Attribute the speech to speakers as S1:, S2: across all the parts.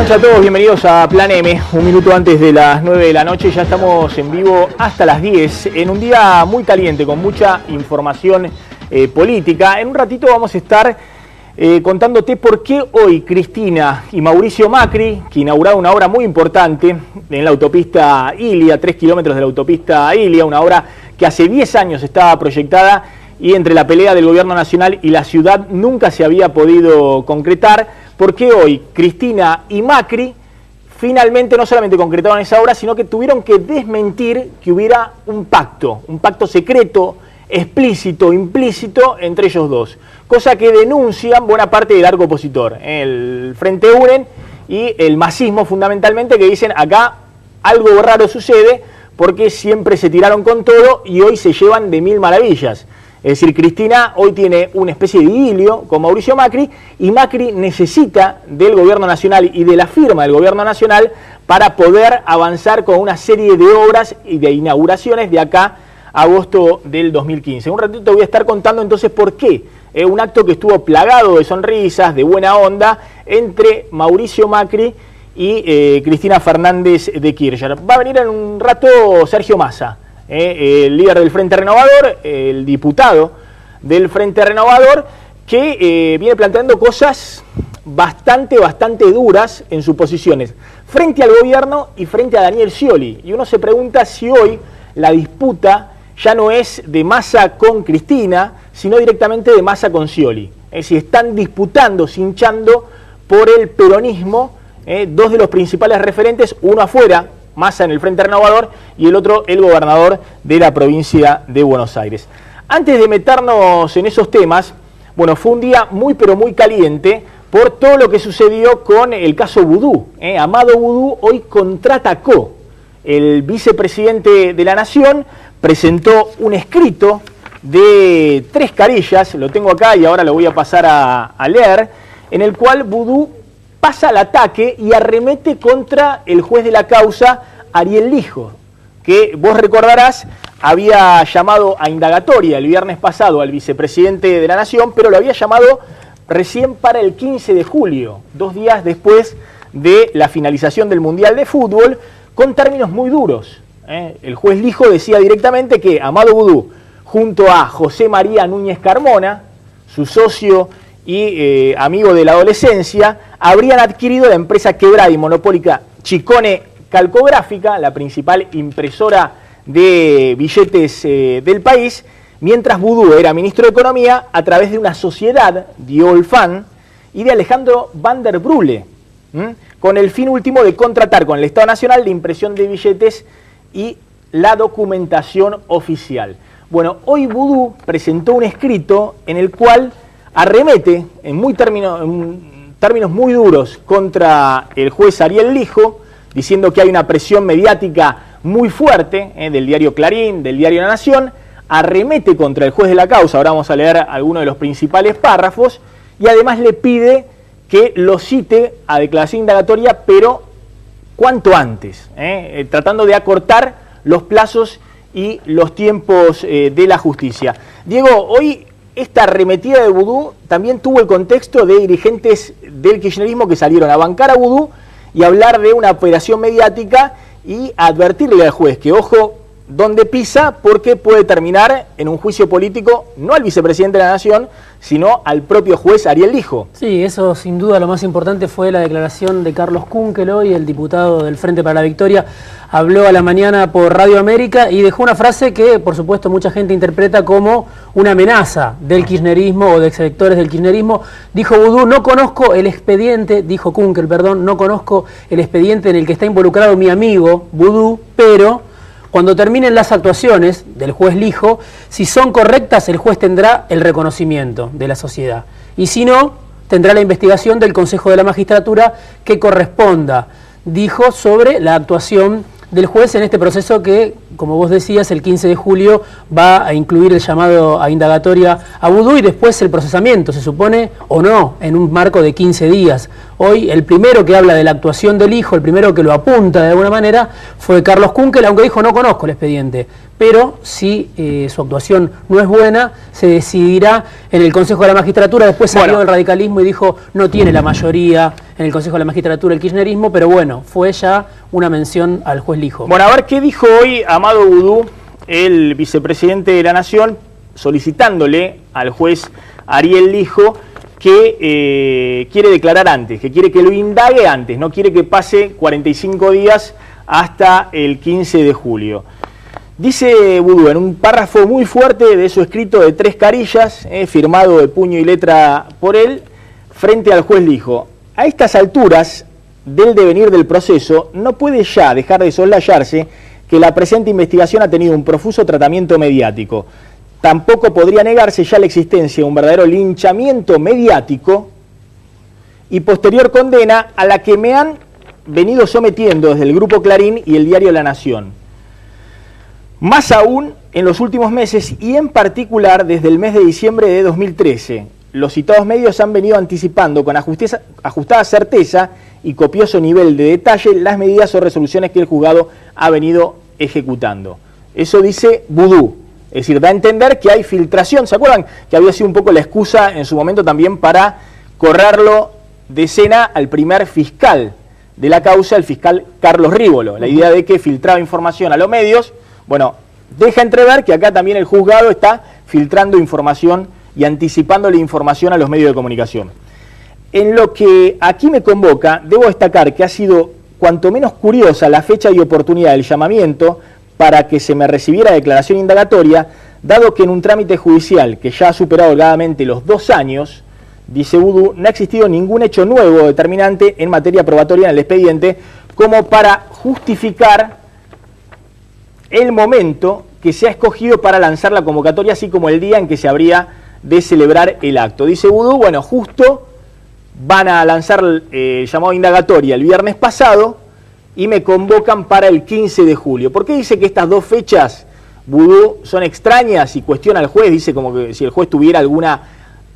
S1: noches a todos, bienvenidos a Plan M, un minuto antes de las 9 de la noche, ya estamos en vivo hasta las 10, en un día muy caliente, con mucha información política. En un ratito vamos a estar contándote por qué hoy Cristina y Mauricio Macri, que inauguraron una obra muy importante en la autopista Ilia, 3 kilómetros de la autopista Ilia, una obra que hace 10 años estaba proyectada y entre la pelea del gobierno nacional y la ciudad nunca se había podido concretar. Porque hoy Cristina y Macri finalmente no solamente concretaron esa obra, sino que tuvieron que desmentir que hubiera un pacto secreto, explícito, implícito entre ellos dos. Cosa que denuncian buena parte del arco opositor, el Frente UNEN y el masismo fundamentalmente, que dicen acá algo raro sucede porque siempre se tiraron con todo y hoy se llevan de mil maravillas. Es decir, Cristina hoy tiene una especie de idilio con Mauricio Macri y Macri necesita del gobierno nacional y de la firma del gobierno nacional para poder avanzar con una serie de obras y de inauguraciones de acá a agosto del 2015. Un ratito voy a estar contando entonces por qué. Un acto que estuvo plagado de sonrisas, de buena onda, entre Mauricio Macri y Cristina Fernández de Kirchner. Va a venir en un rato Sergio Massa. El líder del Frente Renovador, el diputado del Frente Renovador, que viene planteando cosas bastante duras en sus posiciones, frente al gobierno y frente a Daniel Scioli. Y uno se pregunta si hoy la disputa ya no es de Massa con Cristina, sino directamente de Massa con Scioli. Es decir, están disputando, cinchando por el peronismo, dos de los principales referentes, uno afuera, Massa en el Frente Renovador, y el otro, el gobernador de la provincia de Buenos Aires. Antes de meternos en esos temas, bueno, fue un día muy caliente por todo lo que sucedió con el caso Vudú. Amado Vudú hoy contraatacó. El vicepresidente de la Nación presentó un escrito de 3 carillas, lo tengo acá y ahora lo voy a pasar a leer, en el cual Vudú pasa al ataque y arremete contra el juez de la causa, Ariel Lijo, que vos recordarás había llamado a indagatoria el viernes pasado al vicepresidente de la Nación, pero lo había llamado recién para el 15 de julio, 2 días después de la finalización del Mundial de Fútbol, con términos muy duros. El juez Lijo decía directamente que Amado Vudú, junto a José María Núñez Carmona, su socio y amigo de la adolescencia, habrían adquirido la empresa quebrada y monopólica Chicone Calcográfica, la principal impresora de billetes del país, mientras Vudú era ministro de Economía a través de una sociedad, Diolfan, y de Alejandro Van der Brule, con el fin último de contratar con el Estado Nacional la impresión de billetes y la documentación oficial. Bueno, hoy Vudú presentó un escrito en el cual arremete en términos muy duros contra el juez Ariel Lijo, diciendo que hay una presión mediática muy fuerte del diario Clarín, del diario La Nación, arremete contra el juez de la causa, ahora vamos a leer algunos de los principales párrafos, y además le pide que lo cite a declaración indagatoria, pero cuanto antes, tratando de acortar los plazos y los tiempos de la justicia. Diego, hoy esta arremetida de Vudú también tuvo el contexto de dirigentes del kirchnerismo que salieron a bancar a Vudú y hablar de una operación mediática y advertirle al juez que ojo donde pisa porque puede terminar en un juicio político no al vicepresidente de la Nación, sino al propio juez Ariel Lijo.
S2: Sí, eso sin duda lo más importante fue la declaración de Carlos Kunkel hoy, el diputado del Frente para la Victoria. Habló a la mañana por Radio América y dejó una frase que, por supuesto, mucha gente interpreta como una amenaza del kirchnerismo o de sectores del kirchnerismo. Dijo Vudú, no conozco el expediente, dijo Kunkel, perdón, no conozco el expediente en el que está involucrado mi amigo Vudú, pero cuando terminen las actuaciones del juez Lijo, si son correctas, el juez tendrá el reconocimiento de la sociedad. Y si no, tendrá la investigación del Consejo de la Magistratura que corresponda, dijo, sobre la actuación del juez en este proceso que, como vos decías, el 15 de julio va a incluir el llamado a indagatoria a Vudú y después el procesamiento, se supone, o no, en un marco de 15 días. Hoy el primero que habla de la actuación del hijo, el primero que lo apunta de alguna manera, fue Carlos Kunkel, aunque dijo no conozco el expediente, pero si su actuación no es buena, se decidirá en el Consejo de la Magistratura. Después salió del radicalismo y dijo no tiene la mayoría en el Consejo de la Magistratura el kirchnerismo, pero bueno, fue ya una mención al juez Lijo.
S1: Bueno, a ver qué dijo hoy Amado Vudú, el vicepresidente de la Nación, solicitándole al juez Ariel Lijo que quiere declarar antes, que quiere que lo indague antes, no quiere que pase 45 días hasta el 15 de julio. Dice Vudú en un párrafo muy fuerte de su escrito de 3 carillas, firmado de puño y letra por él, frente al juez Lijo: a estas alturas del devenir del proceso, no puede ya dejar de soslayarse que la presente investigación ha tenido un profuso tratamiento mediático. Tampoco podría negarse ya la existencia de un verdadero linchamiento mediático y posterior condena a la que me han venido sometiendo desde el Grupo Clarín y el diario La Nación. Más aún en los últimos meses y en particular desde el mes de diciembre de 2013. Los citados medios han venido anticipando con ajustada certeza y copioso nivel de detalle las medidas o resoluciones que el juzgado ha venido ejecutando. Eso dice Vudú. Es decir, da a entender que hay filtración. ¿Se acuerdan que había sido un poco la excusa en su momento también para correrlo de escena al primer fiscal de la causa, el fiscal Carlos Rívolo? La idea de que filtraba información a los medios. Bueno, deja entrever que acá también el juzgado está filtrando información y anticipándole información a los medios de comunicación. En lo que aquí me convoca, debo destacar que ha sido cuanto menos curiosa la fecha y oportunidad del llamamiento para que se me recibiera declaración indagatoria, dado que en un trámite judicial que ya ha superado holgadamente los 2 años, dice Vudú, no ha existido ningún hecho nuevo o determinante en materia probatoria en el expediente como para justificar el momento que se ha escogido para lanzar la convocatoria, así como el día en que se habría de celebrar el acto. Dice Vudú, bueno, justo van a lanzar el llamado indagatoria el viernes pasado y me convocan para el 15 de julio. ¿Por qué dice que estas 2 fechas, Vudú, son extrañas y cuestiona al juez? Dice como que si el juez tuviera alguna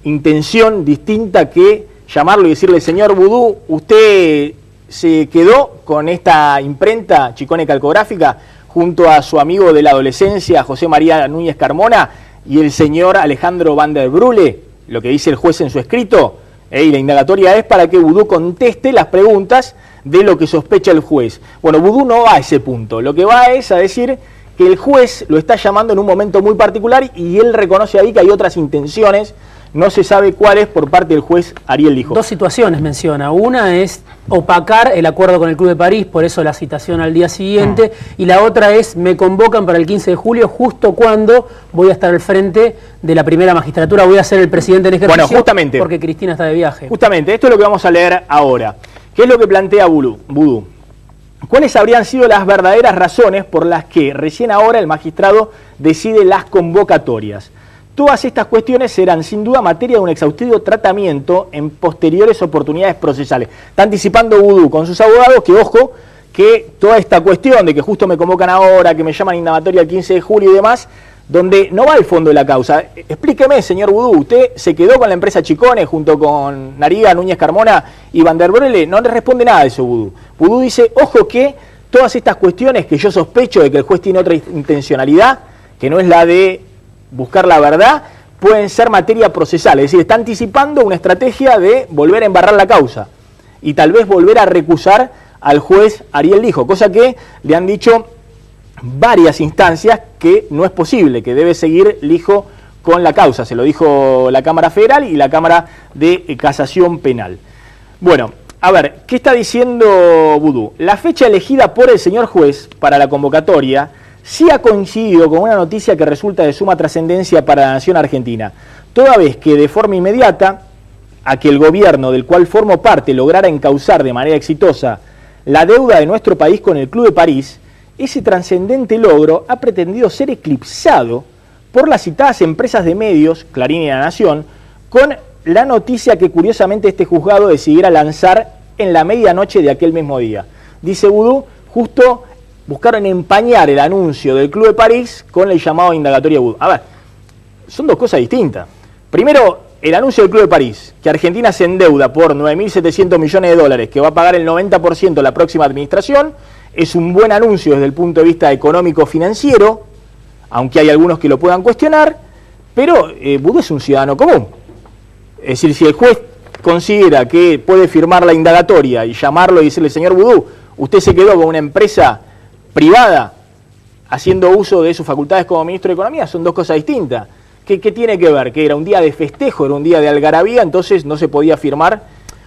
S1: intención distinta que llamarlo y decirle: señor Vudú, usted se quedó con esta imprenta Chicone Calcográfica junto a su amigo de la adolescencia, José María Núñez Carmona, y el señor Alejandro Van der Brule, lo que dice el juez en su escrito. Y la indagatoria es para que Vudú conteste las preguntas de lo que sospecha el juez. Bueno, Vudú no va a ese punto, lo que va es a decir que el juez lo está llamando en un momento muy particular y él reconoce ahí que hay otras intenciones, no se sabe cuáles, por parte del juez Ariel Lijo.
S2: 2 situaciones menciona. Una es opacar el acuerdo con el Club de París, por eso la citación al día siguiente, y la otra es: me convocan para el 15 de julio, justo cuando voy a estar al frente de la primera magistratura, voy a ser el presidente en ejercicio.
S1: Bueno, justamente,
S2: porque Cristina está de viaje.
S1: Justamente, esto es lo que vamos a leer ahora. ¿Qué es lo que plantea Vudú? ¿Cuáles habrían sido las verdaderas razones por las que recién ahora el magistrado decide las convocatorias? Todas estas cuestiones serán sin duda materia de un exhaustivo tratamiento en posteriores oportunidades procesales. Está anticipando Vudú con sus abogados que, ojo, que toda esta cuestión de que justo me convocan ahora, que me llaman indagatoria el 15 de julio y demás, donde no va al fondo de la causa. Explíqueme, señor Vudú, ¿usted se quedó con la empresa Chicone junto con Nariga, Núñez Carmona y Van der Brule? No le responde nada de eso Vudú. Vudú dice: ojo que todas estas cuestiones que yo sospecho de que el juez tiene otra intencionalidad, que no es la de buscar la verdad, pueden ser materia procesal. Es decir, está anticipando una estrategia de volver a embarrar la causa y tal vez volver a recusar al juez Ariel Lijo, cosa que le han dicho varias instancias que no es posible, que debe seguir Lijo con la causa. Se lo dijo la Cámara Federal y la Cámara de Casación Penal. Bueno, a ver, ¿qué está diciendo Vudú? La fecha elegida por el señor juez para la convocatoria sí ha coincidido con una noticia que resulta de suma trascendencia para la nación argentina, toda vez que de forma inmediata a que el gobierno del cual formo parte lograra encauzar de manera exitosa la deuda de nuestro país con el Club de París, ese trascendente logro ha pretendido ser eclipsado por las citadas empresas de medios, Clarín y La Nación, con la noticia que curiosamente este juzgado decidiera lanzar en la medianoche de aquel mismo día. Dice Vudú, justo buscaron empañar el anuncio del Club de París con el llamado indagatoria Vudú. A ver, son 2 cosas distintas. Primero, el anuncio del Club de París, que Argentina se endeuda por 9.700 millones de dólares, que va a pagar el 90% la próxima administración, es un buen anuncio desde el punto de vista económico-financiero, aunque hay algunos que lo puedan cuestionar, pero Vudú es un ciudadano común. Es decir, si el juez considera que puede firmar la indagatoria y llamarlo y decirle, señor Vudú, usted se quedó con una empresa privada haciendo uso de sus facultades como ministro de Economía, son dos cosas distintas. ¿Qué tiene que ver? Que era un día de festejo, era un día de algarabía, entonces no se podía firmar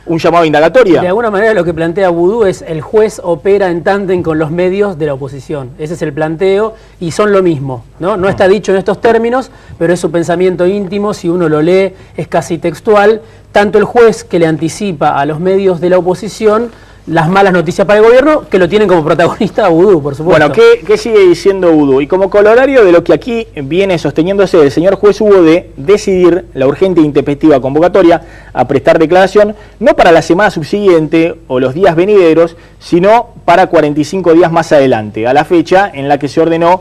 S1: un llamado a indagatoria.
S2: De alguna manera lo que plantea Vudú es el juez opera en tándem con los medios de la oposición. Ese es el planteo y son lo mismo, ¿no? No está dicho en estos términos, pero es su pensamiento íntimo, si uno lo lee es casi textual. Tanto el juez que le anticipa a los medios de la oposición las malas noticias para el gobierno, que lo tienen como protagonista a Vudú, por supuesto.
S1: Bueno, ¿qué sigue diciendo Vudú? Y como corolario de lo que aquí viene sosteniéndose el señor juez hubo de decidir la urgente e intempestiva convocatoria a prestar declaración, no para la semana subsiguiente o los días venideros, sino para 45 días más adelante, a la fecha en la que se ordenó,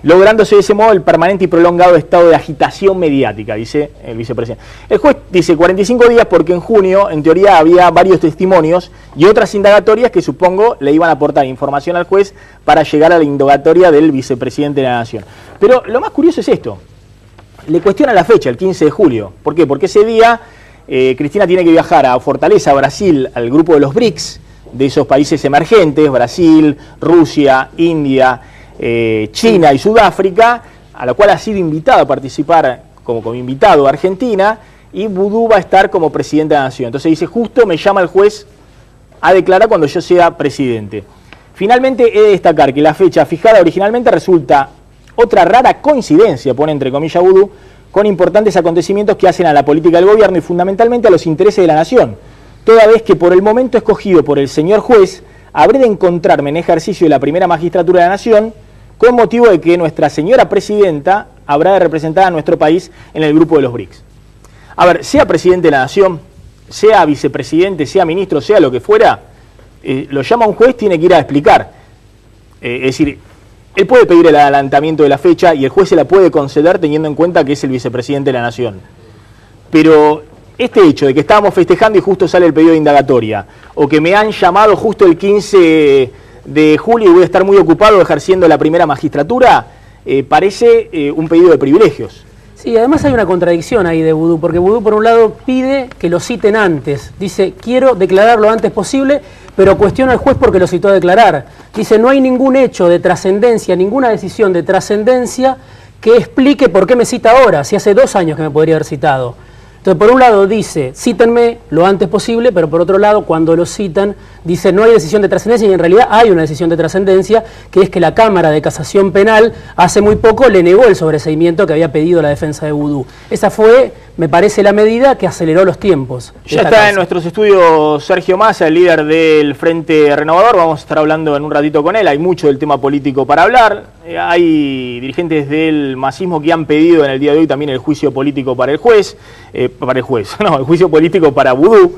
S1: lográndose de ese modo el permanente y prolongado estado de agitación mediática, dice el vicepresidente. El juez dice 45 días porque en junio, en teoría, había varios testimonios y otras indagatorias que supongo le iban a aportar información al juez para llegar a la indagatoria del vicepresidente de la Nación. Pero lo más curioso es esto. Le cuestiona la fecha, el 15 de julio. ¿Por qué? Porque ese día Cristina tiene que viajar a Fortaleza, Brasil, al grupo de los BRICS, de esos países emergentes, Brasil, Rusia, India, China y Sudáfrica, a la cual ha sido invitado a participar como invitado a Argentina, y Vudú va a estar como presidente de la Nación. Entonces dice, justo me llama el juez a declarar cuando yo sea presidente. Finalmente he de destacar que la fecha fijada originalmente resulta otra rara coincidencia, pone entre comillas Vudú, con importantes acontecimientos que hacen a la política del gobierno y fundamentalmente a los intereses de la nación, toda vez que por el momento escogido por el señor juez, habré de encontrarme en ejercicio de la primera magistratura de la Nación, con motivo de que nuestra señora presidenta habrá de representar a nuestro país en el grupo de los BRICS. A ver, sea presidente de la Nación, sea vicepresidente, sea ministro, sea lo que fuera, lo llama un juez, tiene que ir a explicar. Es decir, él puede pedir el adelantamiento de la fecha y el juez se la puede conceder teniendo en cuenta que es el vicepresidente de la Nación. Pero este hecho de que estábamos festejando y justo sale el pedido de indagatoria, o que me han llamado justo el 15 de julio y voy a estar muy ocupado ejerciendo la primera magistratura, parece un pedido de privilegios.
S2: Sí, además hay una contradicción ahí de Vudú, porque Vudú por un lado pide que lo citen antes, dice quiero declarar lo antes posible, pero cuestiona al juez porque lo citó a declarar. Dice no hay ningún hecho de trascendencia, ninguna decisión de trascendencia que explique por qué me cita ahora, si hace 2 años que me podría haber citado. Entonces, por un lado dice, cítenme lo antes posible, pero por otro lado, cuando lo citan, dice, no hay decisión de trascendencia, y en realidad hay una decisión de trascendencia, que es que la Cámara de Casación Penal hace muy poco le negó el sobreseimiento que había pedido la defensa de Vudú. Esa fue, me parece, la medida que aceleró los tiempos.
S1: Ya está en nuestros estudios Sergio Massa, el líder del Frente Renovador, vamos a estar hablando en un ratito con él, hay mucho del tema político para hablar, hay dirigentes del masismo que han pedido en el día de hoy también el juicio político para el juez, el juicio político para Vudú,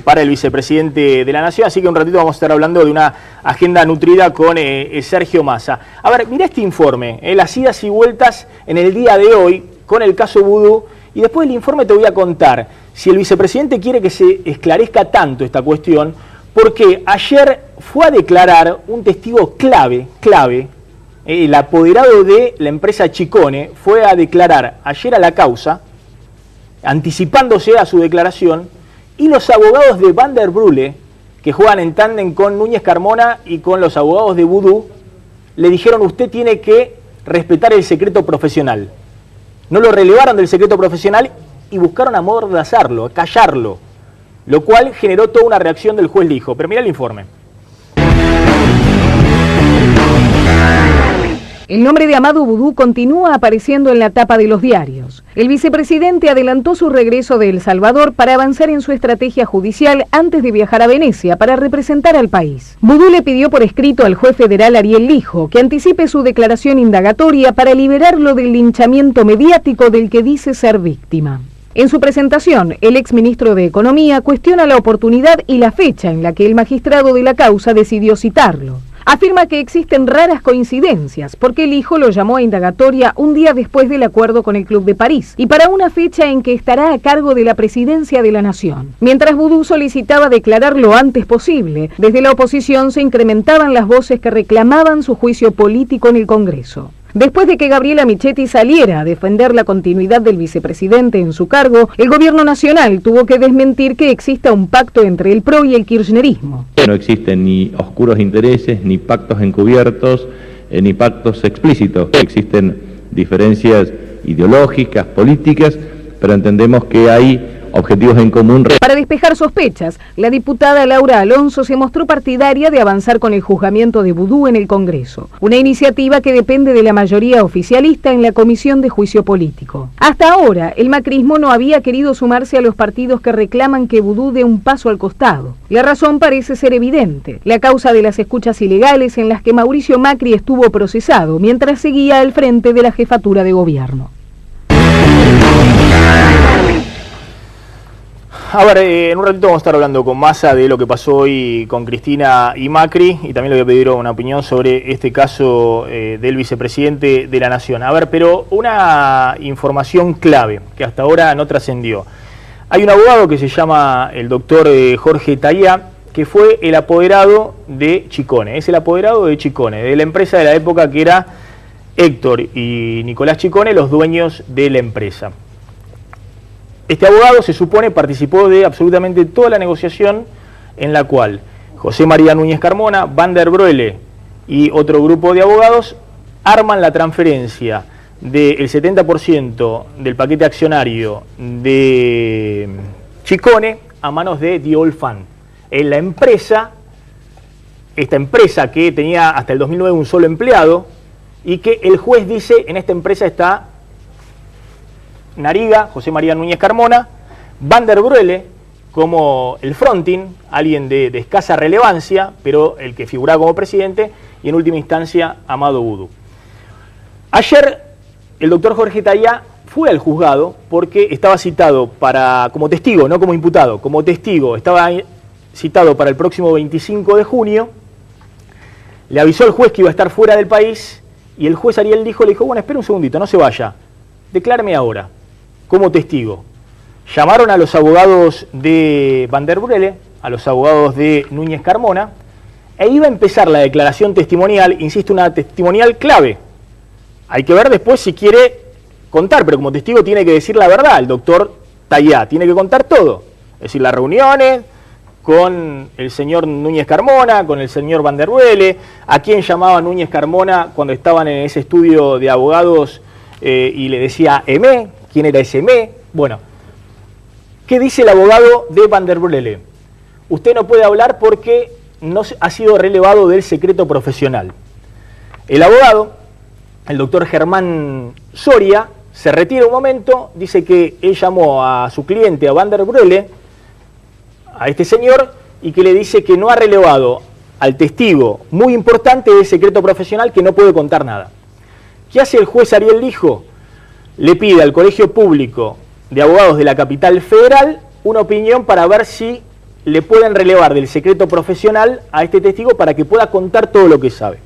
S1: para el vicepresidente de la Nación, así que un ratito vamos a estar hablando de una agenda nutrida con Sergio Massa. A ver, mirá este informe, las idas y vueltas en el día de hoy con el caso Vudú, y después del informe te voy a contar si el vicepresidente quiere que se esclarezca tanto esta cuestión, porque ayer fue a declarar un testigo clave, el apoderado de la empresa Chicone, fue a declarar ayer a la causa, anticipándose a su declaración, y los abogados de Van der Brule, que juegan en tándem con Núñez Carmona y con los abogados de Vudú, le dijeron usted tiene que respetar el secreto profesional. No lo relevaron del secreto profesional y buscaron amordazarlo, callarlo, lo cual generó toda una reacción del juez Lijo. Pero mira el informe.
S3: El nombre de Amadou Vudú continúa apareciendo en la tapa de los diarios. El vicepresidente adelantó su regreso de El Salvador para avanzar en su estrategia judicial antes de viajar a Venecia para representar al país. Vudú le pidió por escrito al juez federal Ariel Lijo que anticipe su declaración indagatoria para liberarlo del linchamiento mediático del que dice ser víctima. En su presentación, el exministro de Economía cuestiona la oportunidad y la fecha en la que el magistrado de la causa decidió citarlo. Afirma que existen raras coincidencias, porque el hijo lo llamó a indagatoria un día después del acuerdo con el Club de París, y para una fecha en que estará a cargo de la presidencia de la Nación. Mientras Vudú solicitaba declarar lo antes posible, desde la oposición se incrementaban las voces que reclamaban su juicio político en el Congreso. Después de que Gabriela Michetti saliera a defender la continuidad del vicepresidente en su cargo, el gobierno nacional tuvo que desmentir que exista un pacto entre el PRO y el kirchnerismo.
S4: No existen ni oscuros intereses, ni pactos encubiertos, ni pactos explícitos. Existen diferencias ideológicas, políticas, pero entendemos que hay objetivos en común.
S3: Para despejar sospechas, la diputada Laura Alonso se mostró partidaria de avanzar con el juzgamiento de Vudú en el Congreso, una iniciativa que depende de la mayoría oficialista en la Comisión de Juicio Político. Hasta ahora, el macrismo no había querido sumarse a los partidos que reclaman que Vudú dé un paso al costado. La razón parece ser evidente: la causa de las escuchas ilegales en las que Mauricio Macri estuvo procesado mientras seguía al frente de la jefatura de gobierno.
S1: A ver, en un ratito vamos a estar hablando con Massa de lo que pasó hoy con Cristina y Macri, y también le voy a pedir una opinión sobre este caso del vicepresidente de la Nación. A ver, pero una información clave que hasta ahora no trascendió. Hay un abogado que se llama el doctor Jorge Tayá, que fue el apoderado de Chicone. Es el apoderado de Chicone, de la empresa de la época que era Héctor y Nicolás Chicone, los dueños de la empresa. Este abogado, se supone, participó de absolutamente toda la negociación en la cual José María Núñez Carmona, Van der Broele y otro grupo de abogados arman la transferencia del 70% del paquete accionario de Chicone a manos de The Old Fan. En la empresa, esta empresa que tenía hasta el 2009 un solo empleado, y que el juez dice: en esta empresa está Nariga, José María Núñez Carmona, Van der Broele como el fronting, alguien de escasa relevancia, pero el que figuraba como presidente, y en última instancia Amado Vudú. Ayer el doctor Jorge Tayá fue al juzgado porque estaba citado como testigo, no como imputado, como testigo, estaba citado para el próximo 25 de junio, le avisó al juez que iba a estar fuera del país, y el juez Ariel le dijo: bueno, espera un segundito, no se vaya, decláreme ahora como testigo. Llamaron a los abogados de Van der Broele, a los abogados de Núñez Carmona, e iba a empezar la declaración testimonial, insisto, una testimonial clave. Hay que ver después si quiere contar, pero como testigo tiene que decir la verdad. El doctor Tayá tiene que contar todo, es decir, las reuniones con el señor Núñez Carmona, con el señor Van der Broele, a quién llamaba Núñez Carmona cuando estaban en ese estudio de abogados y le decía EME, quién era ese EME. Bueno, ¿qué dice el abogado de Van der Broele? Usted no puede hablar porque no ha sido relevado del secreto profesional. El abogado, el doctor Germán Soria, se retira un momento, dice que él llamó a su cliente, a Van der Broele, a este señor, y que le dice que no ha relevado al testigo muy importante del secreto profesional, que no puede contar nada. ¿Qué hace el juez Ariel Lijo? Le pide al Colegio Público de Abogados de la Capital Federal una opinión para ver si le pueden relevar del secreto profesional a este testigo para que pueda contar todo lo que sabe.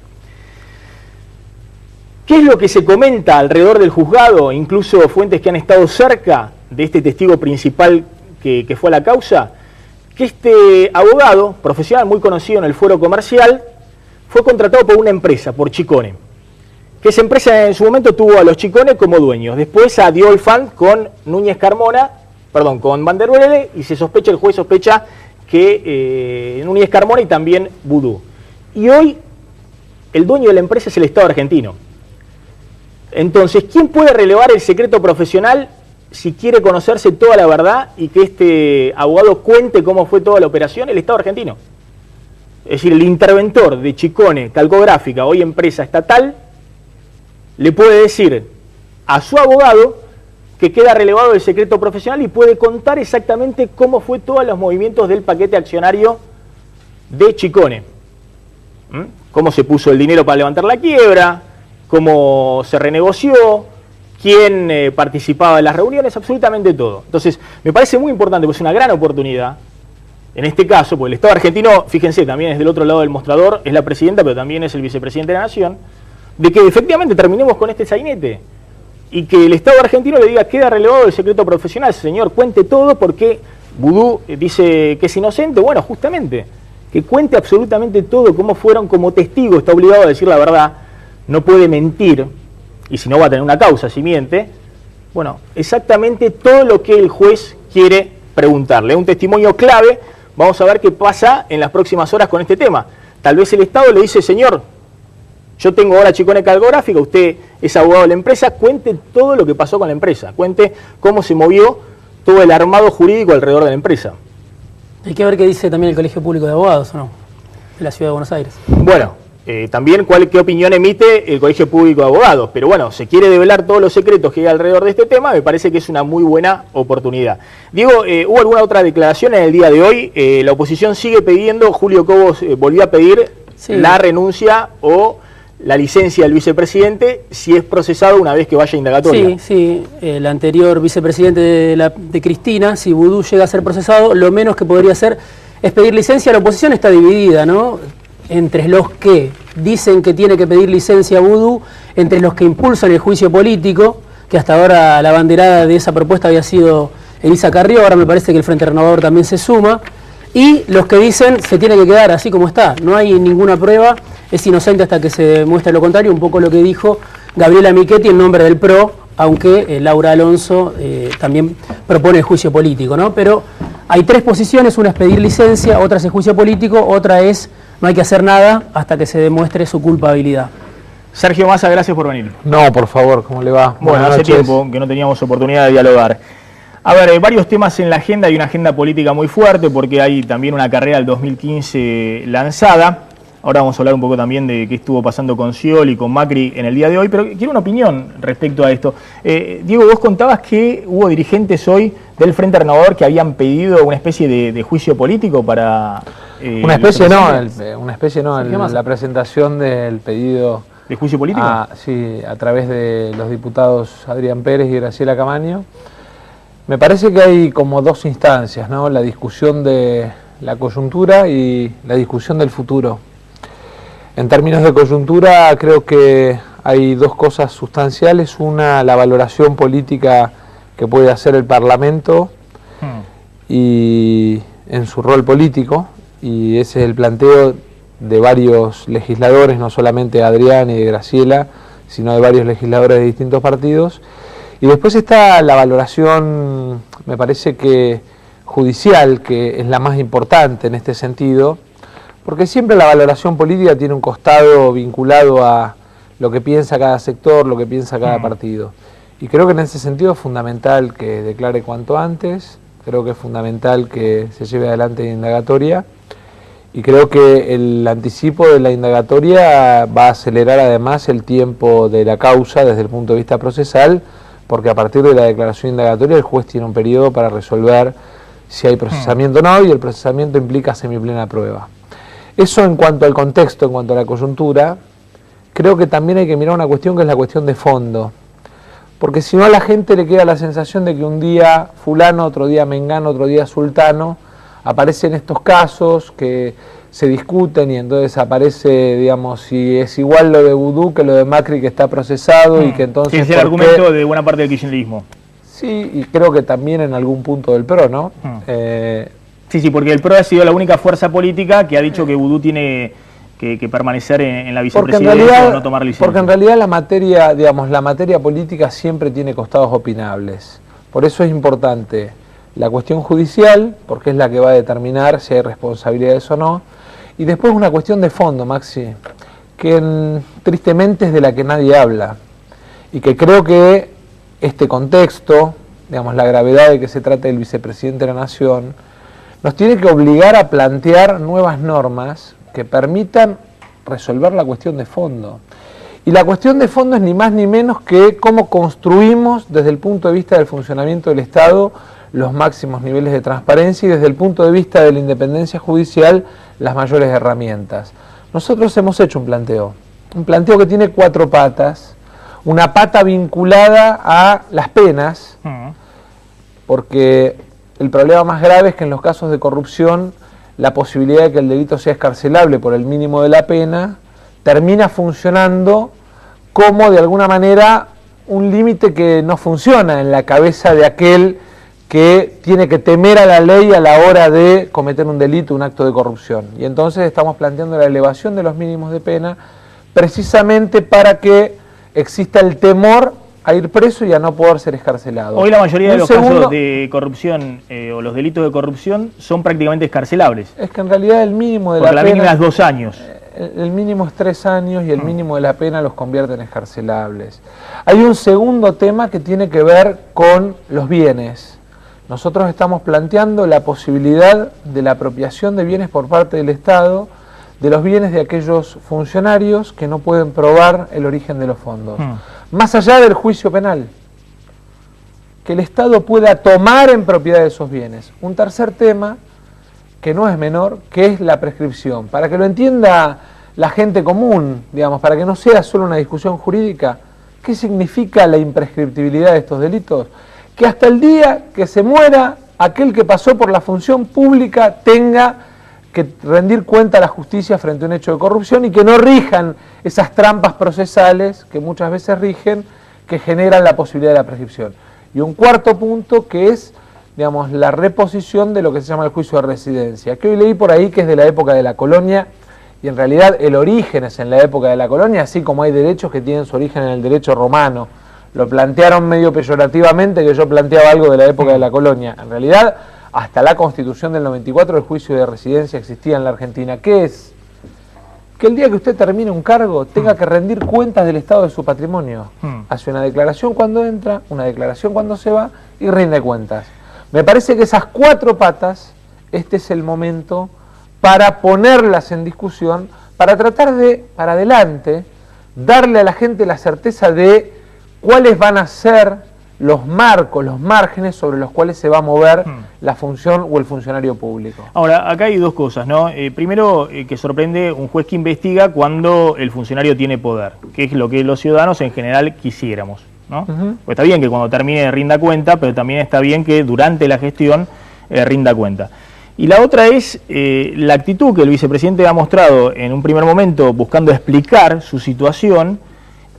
S1: ¿Qué es lo que se comenta alrededor del juzgado? Incluso fuentes que han estado cerca de este testigo principal que fue a la causa, que este abogado profesional muy conocido en el fuero comercial fue contratado por una empresa, por Chicone, que esa empresa en su momento tuvo a los Chicone como dueños, después a The Old Fan con Núñez Carmona, perdón, con Van der Broele, y el juez sospecha que Núñez Carmona y también Vudú. Y hoy el dueño de la empresa es el Estado argentino. Entonces, ¿quién puede relevar el secreto profesional si quiere conocerse toda la verdad y que este abogado cuente cómo fue toda la operación? El Estado argentino. Es decir, el interventor de Chicone Talcográfica, hoy empresa estatal, le puede decir a su abogado que queda relevado el secreto profesional y puede contar exactamente cómo fue todos los movimientos del paquete accionario de Chicone. Cómo se puso el dinero para levantar la quiebra, cómo se renegoció, quién participaba en las reuniones, absolutamente todo. Entonces, me parece muy importante, porque es una gran oportunidad, en este caso, porque el Estado argentino, fíjense, también es del otro lado del mostrador, es la presidenta, pero también es el vicepresidente de la Nación, de que efectivamente terminemos con este sainete y que el Estado argentino le diga: queda relevado el secreto profesional, señor, cuente todo, porque Vudú dice que es inocente. Bueno, justamente, que cuente absolutamente todo, cómo fueron como testigo, está obligado a decir la verdad, no puede mentir, y si no va a tener una causa si miente. Bueno, exactamente todo lo que el juez quiere preguntarle. Un testimonio clave, vamos a ver qué pasa en las próximas horas con este tema. Tal vez el Estado le dice, señor, yo tengo ahora Chicone Cargográfica, usted es abogado de la empresa, cuente todo lo que pasó con la empresa, cuente cómo se movió todo el armado jurídico alrededor de la empresa.
S2: Hay que ver qué dice también el Colegio Público de Abogados, ¿o no?, de la Ciudad de Buenos Aires.
S1: Bueno, también qué opinión emite el Colegio Público de Abogados, pero bueno, se quiere develar todos los secretos que hay alrededor de este tema, me parece que es una muy buena oportunidad. Diego, ¿hubo alguna otra declaración en el día de hoy? La oposición sigue pidiendo, Julio Cobos volvió a pedir la renuncia o la licencia del vicepresidente si es procesado una vez que vaya a indagatoria.
S2: Sí, el anterior vicepresidente de Cristina, si Vudú llega a ser procesado, lo menos que podría hacer es pedir licencia. La oposición está dividida, ¿no?, entre los que dicen que tiene que pedir licencia a Vudú, entre los que impulsan el juicio político, que hasta ahora la banderada de esa propuesta había sido Elisa Carrió, ahora me parece que el Frente Renovador también se suma, y los que dicen se tiene que quedar así como está, no hay ninguna prueba, es inocente hasta que se demuestre lo contrario, un poco lo que dijo Gabriela Michetti en nombre del PRO, aunque Laura Alonso también propone el juicio político, ¿no? Pero hay tres posiciones, una es pedir licencia, otra es el juicio político, otra es no hay que hacer nada hasta que se demuestre su culpabilidad.
S1: Sergio Massa, gracias por venir.
S5: No, por favor, ¿cómo le va?
S1: Bueno, hace tiempo que no teníamos oportunidad de dialogar. A ver, varios temas en la agenda, hay una agenda política muy fuerte porque hay también una carrera del 2015 lanzada. Ahora vamos a hablar un poco también de qué estuvo pasando con Scioli y con Macri en el día de hoy, pero quiero una opinión respecto a esto. Diego, vos contabas que hubo dirigentes hoy del Frente Renovador que habían pedido una especie de juicio político para...
S5: una especie no, la presentación del pedido...
S1: ¿De juicio político?
S5: Sí, a través de los diputados Adrián Pérez y Graciela Camaño. Me parece que hay como dos instancias, ¿no? La discusión de la coyuntura y la discusión del futuro. En términos de coyuntura, creo que hay dos cosas sustanciales. Una, la valoración política que puede hacer el Parlamento y en su rol político, y ese es el planteo de varios legisladores, no solamente de Adrián y de Graciela, sino de varios legisladores de distintos partidos. Y después está la valoración, me parece que judicial, que es la más importante en este sentido, porque siempre la valoración política tiene un costado vinculado a lo que piensa cada sector, lo que piensa cada partido. Y creo que en ese sentido es fundamental que declare cuanto antes, creo que es fundamental que se lleve adelante la indagatoria, y creo que el anticipo de la indagatoria va a acelerar además el tiempo de la causa desde el punto de vista procesal, porque a partir de la declaración indagatoria el juez tiene un periodo para resolver si hay procesamiento o no, y el procesamiento implica semiplena prueba. Eso en cuanto al contexto, en cuanto a la coyuntura. Creo que también hay que mirar una cuestión que es la cuestión de fondo, porque si no a la gente le queda la sensación de que un día fulano, otro día mengano, otro día sultano, aparecen estos casos que se discuten y entonces aparece, digamos, si es igual lo de Vudú que lo de Macri que está procesado y que entonces...
S1: Sí, es el argumento de buena parte del kirchnerismo.
S5: Sí, y creo que también en algún punto del PRO, ¿no?
S1: Sí, porque el PRO ha sido la única fuerza política que ha dicho que Vudú tiene que permanecer en la vicepresidencia o no tomar licencia.
S5: Porque en realidad la materia, digamos, la materia política siempre tiene costados opinables. Por eso es importante la cuestión judicial, porque es la que va a determinar si hay responsabilidades o no, y después una cuestión de fondo, Maxi, que tristemente es de la que nadie habla, y que creo que este contexto, digamos, la gravedad de que se trate del vicepresidente de la Nación, nos tiene que obligar a plantear nuevas normas que permitan resolver la cuestión de fondo. Y la cuestión de fondo es ni más ni menos que cómo construimos desde el punto de vista del funcionamiento del Estado los máximos niveles de transparencia y desde el punto de vista de la independencia judicial las mayores herramientas. Nosotros hemos hecho un planteo que tiene 4 patas, una pata vinculada a las penas, porque el problema más grave es que en los casos de corrupción la posibilidad de que el delito sea escarcelable por el mínimo de la pena termina funcionando como de alguna manera un límite que no funciona en la cabeza de aquel que tiene que temer a la ley a la hora de cometer un delito, un acto de corrupción. Y entonces estamos planteando la elevación de los mínimos de pena precisamente para que exista el temor a ir preso y a no poder ser escarcelado.
S1: Hoy la mayoría de los casos de corrupción o los delitos de corrupción son prácticamente escarcelables.
S5: Es que en realidad el mínimo de
S1: porque
S5: la
S1: pena...
S5: mínima
S1: es 2 años.
S5: El mínimo es 3 años y el mínimo de la pena los convierte en escarcelables. Hay un segundo tema que tiene que ver con los bienes. Nosotros estamos planteando la posibilidad de la apropiación de bienes por parte del Estado, de los bienes de aquellos funcionarios que no pueden probar el origen de los fondos. Más allá del juicio penal, que el Estado pueda tomar en propiedad esos bienes. Un tercer tema, que no es menor, que es la prescripción. Para que lo entienda la gente común, digamos, para que no sea solo una discusión jurídica, ¿qué significa la imprescriptibilidad de estos delitos? Que hasta el día que se muera, aquel que pasó por la función pública tenga que rendir cuenta a la justicia frente a un hecho de corrupción y que no rijan esas trampas procesales que muchas veces rigen, que generan la posibilidad de la prescripción. Y un cuarto punto que es, digamos, la reposición de lo que se llama el juicio de residencia, que hoy leí por ahí que es de la época de la colonia, y en realidad el origen es en la época de la colonia, así como hay derechos que tienen su origen en el derecho romano. Lo plantearon medio peyorativamente que yo planteaba algo de la época de la colonia. En realidad, hasta la Constitución del 94 el juicio de residencia existía en la Argentina. ¿Qué es? Que el día que usted termine un cargo tenga que rendir cuentas del estado de su patrimonio. Hace una declaración cuando entra, una declaración cuando se va y rinde cuentas. Me parece que esas 4 patas, este es el momento para ponerlas en discusión, para tratar de, para adelante, darle a la gente la certeza de cuáles van a ser los marcos, los márgenes sobre los cuales se va a mover la función o el funcionario público.
S1: Ahora, acá hay 2 cosas, ¿no? Primero, que sorprende un juez que investiga cuando el funcionario tiene poder, que es lo que los ciudadanos en general quisiéramos, ¿no? Pues está bien que cuando termine rinda cuenta, pero también está bien que durante la gestión rinda cuenta. Y la otra es la actitud que el vicepresidente ha mostrado en un primer momento buscando explicar su situación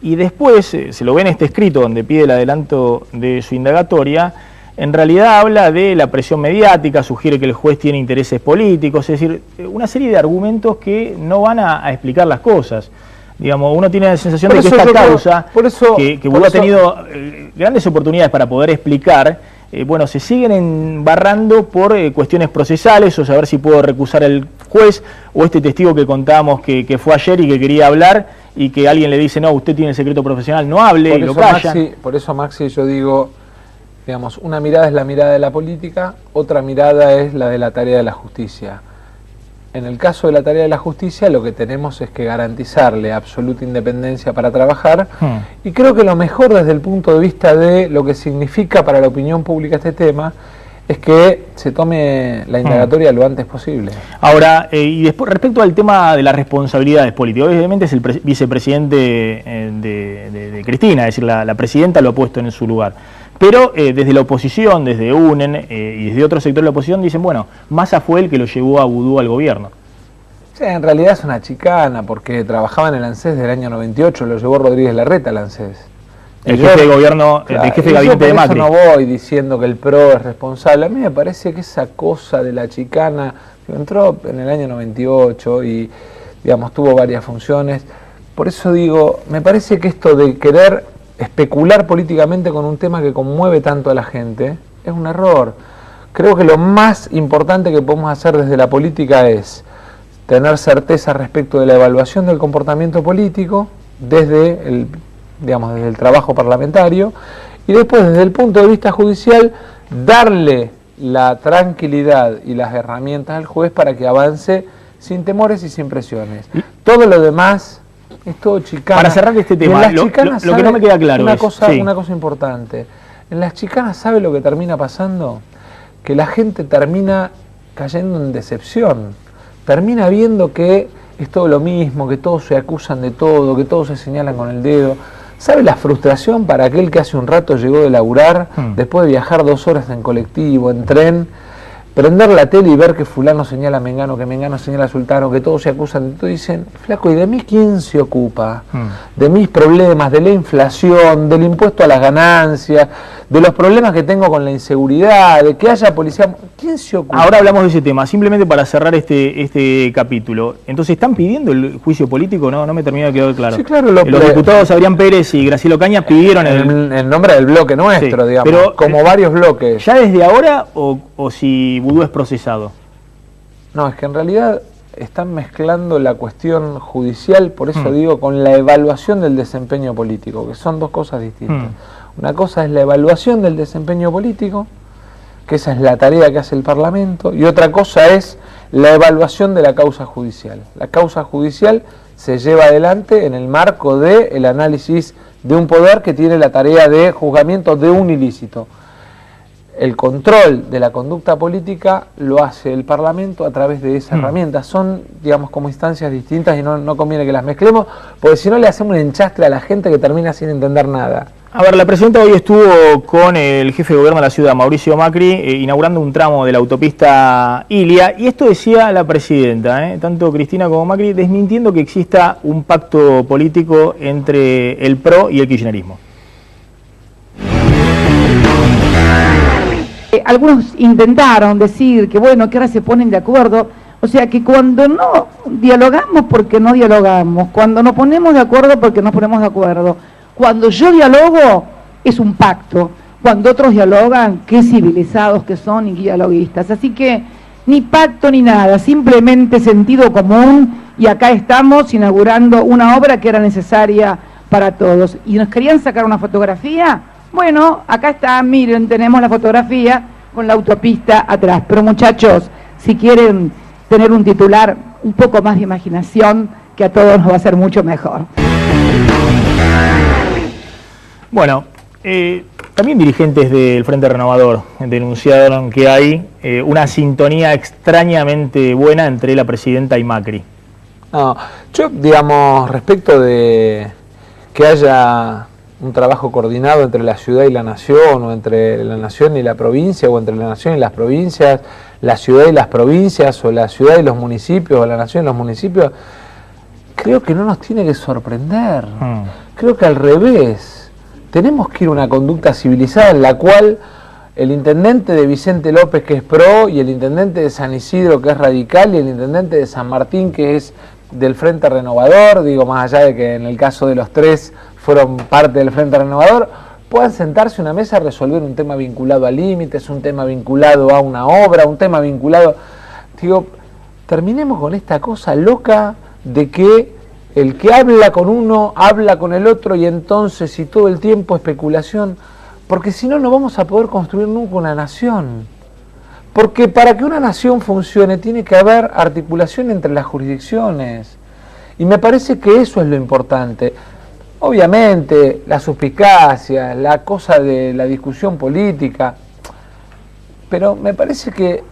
S1: y después, se lo ve en este escrito donde pide el adelanto de su indagatoria, en realidad habla de la presión mediática, sugiere que el juez tiene intereses políticos, es decir, una serie de argumentos que no van a explicar las cosas. Digamos, uno tiene la sensación de que esta causa, que Vudú ha tenido grandes oportunidades para poder explicar, bueno, se siguen embarrando por cuestiones procesales, o saber si puedo recusar el juez, o este testigo que contábamos que fue ayer y que quería hablar, y que alguien le dice, no, usted tiene secreto profesional, no hable, y lo callan.
S5: Por eso, Maxi, yo digo, digamos, una mirada es la mirada de la política, otra mirada es la de la tarea de la justicia. En el caso de la tarea de la justicia, lo que tenemos es que garantizarle absoluta independencia para trabajar, y creo que lo mejor desde el punto de vista de lo que significa para la opinión pública este tema, es que se tome la indagatoria lo antes posible.
S1: Ahora, y después, respecto al tema de las responsabilidades políticas, obviamente es el vicepresidente de Cristina, es decir, la presidenta lo ha puesto en su lugar. Pero desde la oposición, desde UNEN y desde otro sector de la oposición dicen, bueno, Massa fue el que lo llevó a Vudú al gobierno.
S5: Sí, en realidad es una chicana, porque trabajaba en el ANSES desde el año 98, lo llevó Rodríguez Larreta al ANSES.
S1: El jefe de gobierno,
S5: claro,
S1: el jefe de gabinete de Macri.
S5: Yo no voy diciendo que el PRO es responsable. A mí me parece que esa cosa de la chicana, entró en el año 98 y, digamos, tuvo varias funciones. Por eso digo, me parece que esto de querer especular políticamente con un tema que conmueve tanto a la gente es un error. Creo que lo más importante que podemos hacer desde la política es tener certeza respecto de la evaluación del comportamiento político desde el trabajo parlamentario, y después desde el punto de vista judicial darle la tranquilidad y las herramientas al juez para que avance sin temores y sin presiones. Todo lo demás es todo chicana.
S1: Para cerrar este tema, lo que no me queda claro
S5: una cosa importante. En las chicanas, ¿sabe lo que termina pasando? Que la gente termina cayendo en decepción, termina viendo que es todo lo mismo, que todos se acusan de todo, que todos se señalan con el dedo. ¿Sabe la frustración para aquel que hace un rato llegó de laburar, después de viajar 2 horas en colectivo, en tren, prender la tele y ver que fulano señala a Mengano, que Mengano señala a Sultano, que todos se acusan, todos dicen, flaco, ¿y de mí quién se ocupa? De mis problemas, de la inflación, del impuesto a las ganancias, de los problemas que tengo con la inseguridad, de que haya policía. ¿Quién se ocupa?
S1: Ahora hablamos de ese tema, simplemente para cerrar este capítulo. Entonces, ¿están pidiendo el juicio político? No me terminó de quedar claro.
S5: Sí, claro.
S1: Los diputados Adrián Pérez y Graciela Ocaña pidieron
S5: en nombre del bloque nuestro,
S1: sí,
S5: digamos,
S1: pero,
S5: como varios bloques.
S1: ¿Ya desde ahora o si Vudú es procesado?
S5: No, es que en realidad están mezclando la cuestión judicial, por eso digo, con la evaluación del desempeño político, que son dos cosas distintas. Una cosa es la evaluación del desempeño político, que esa es la tarea que hace el Parlamento, y otra cosa es la evaluación de la causa judicial. La causa judicial se lleva adelante en el marco del análisis de un poder que tiene la tarea de juzgamiento de un ilícito. El control de la conducta política lo hace el Parlamento a través de esa herramienta. Son, digamos, como instancias distintas y no conviene que las mezclemos, porque si no le hacemos un enchastre a la gente que termina sin entender nada.
S1: A ver, la presidenta hoy estuvo con el jefe de gobierno de la ciudad, Mauricio Macri, inaugurando un tramo de la autopista Ilia, y esto decía la presidenta, tanto Cristina como Macri, desmintiendo que exista un pacto político entre el PRO y el kirchnerismo.
S6: Algunos intentaron decir que bueno, que ahora se ponen de acuerdo, o sea que cuando no dialogamos porque no dialogamos, cuando nos ponemos de acuerdo porque nos ponemos de acuerdo, cuando yo dialogo es un pacto, cuando otros dialogan, qué civilizados que son y dialoguistas, así que ni pacto ni nada, simplemente sentido común, y acá estamos inaugurando una obra que era necesaria para todos. ¿Y nos querían sacar una fotografía? Bueno, acá está, miren, tenemos la fotografía con la autopista atrás. Pero muchachos, si quieren tener un titular, un poco más de imaginación, que a todos nos va a hacer mucho mejor.
S1: Bueno, también dirigentes del Frente Renovador denunciaron que hay una sintonía extrañamente buena entre la presidenta y Macri.
S5: No, yo, digamos, respecto de que haya un trabajo coordinado entre la ciudad y la nación, o entre la nación y la provincia, o entre la nación y las provincias, la ciudad y las provincias, o la ciudad y los municipios, o la nación y los municipios, creo que no nos tiene que sorprender. Creo que al revés, tenemos que ir a una conducta civilizada en la cual el intendente de Vicente López, que es PRO, y el intendente de San Isidro, que es radical, y el intendente de San Martín, que es del Frente Renovador, digo, más allá de que en el caso de los tres fueron parte del Frente Renovador, puedan sentarse a una mesa a resolver un tema vinculado a límites, un tema vinculado a una obra, un tema vinculado... Digo, terminemos con esta cosa loca de que el que habla con uno, habla con el otro, y entonces, y todo el tiempo especulación, porque si no, no vamos a poder construir nunca una nación. Porque para que una nación funcione tiene que haber articulación entre las jurisdicciones. Y me parece que eso es lo importante. Obviamente, la suspicacia, la cosa de la discusión política, pero me parece que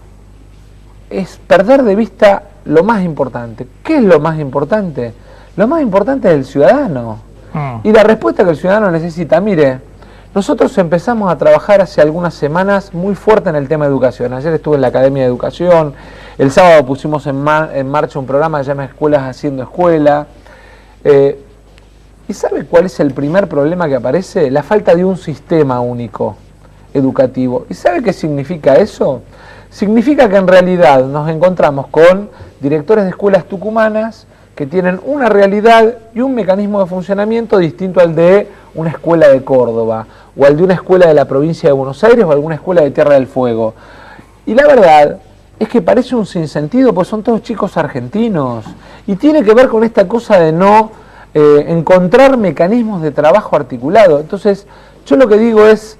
S5: es perder de vista lo más importante. ¿Qué es lo más importante? Lo más importante es el ciudadano. Y la respuesta que el ciudadano necesita, mire, nosotros empezamos a trabajar hace algunas semanas muy fuerte en el tema de educación. Ayer estuve en la Academia de Educación, el sábado pusimos en marcha un programa que se llama Escuelas Haciendo Escuela. ¿Y sabe cuál es el primer problema que aparece? La falta de un sistema único educativo. ¿Y sabe qué significa eso? Significa que en realidad nos encontramos con directores de escuelas tucumanas que tienen una realidad y un mecanismo de funcionamiento distinto al de una escuela de Córdoba, o al de una escuela de la provincia de Buenos Aires, o alguna escuela de Tierra del Fuego. Y la verdad es que parece un sinsentido, porque son todos chicos argentinos, y tiene que ver con esta cosa de no encontrar mecanismos de trabajo articulado. Entonces, yo lo que digo es,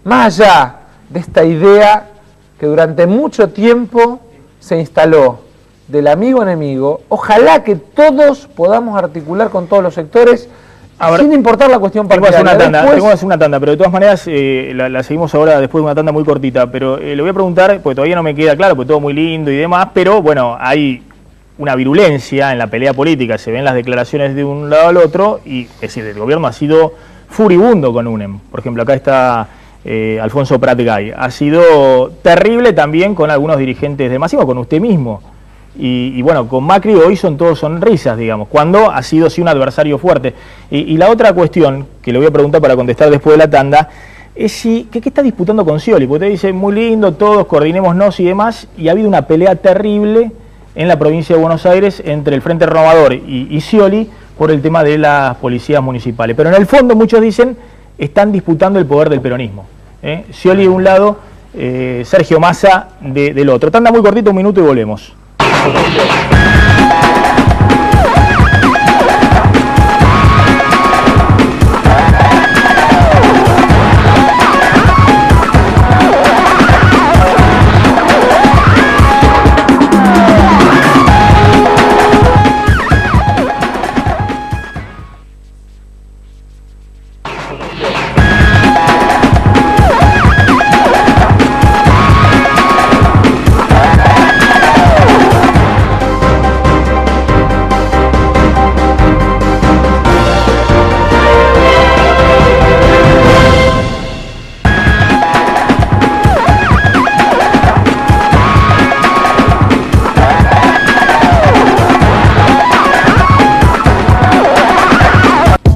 S5: más allá de esta idea que durante mucho tiempo se instaló del amigo-enemigo, ojalá que todos podamos articular con todos los sectores, sin importar la cuestión partidaria.
S1: Tengo que hacer una tanda, pero de todas maneras la seguimos ahora después de una tanda muy cortita, pero le voy a preguntar, porque todavía no me queda claro, porque todo muy lindo y demás, pero bueno, hay una virulencia en la pelea política, se ven las declaraciones de un lado al otro, y es decir, el gobierno ha sido furibundo con UNEM. Por ejemplo, acá está Alfonso Prat Gay. Ha sido terrible también con algunos dirigentes de Máximo, con usted mismo. Y bueno, con Macri hoy son todos sonrisas, digamos, cuando ha sido sí un adversario fuerte. Y la otra cuestión, que le voy a preguntar para contestar después de la tanda, es si, ¿qué está disputando con Scioli? Porque usted dice, muy lindo, todos coordinémonos y demás, y ha habido una pelea terrible en la provincia de Buenos Aires entre el Frente Renovador y Scioli por el tema de las policías municipales. Pero en el fondo muchos dicen, están disputando el poder del peronismo. Scioli de un lado, Sergio Massa del otro. Tanda muy cortito, 1 minuto y volvemos.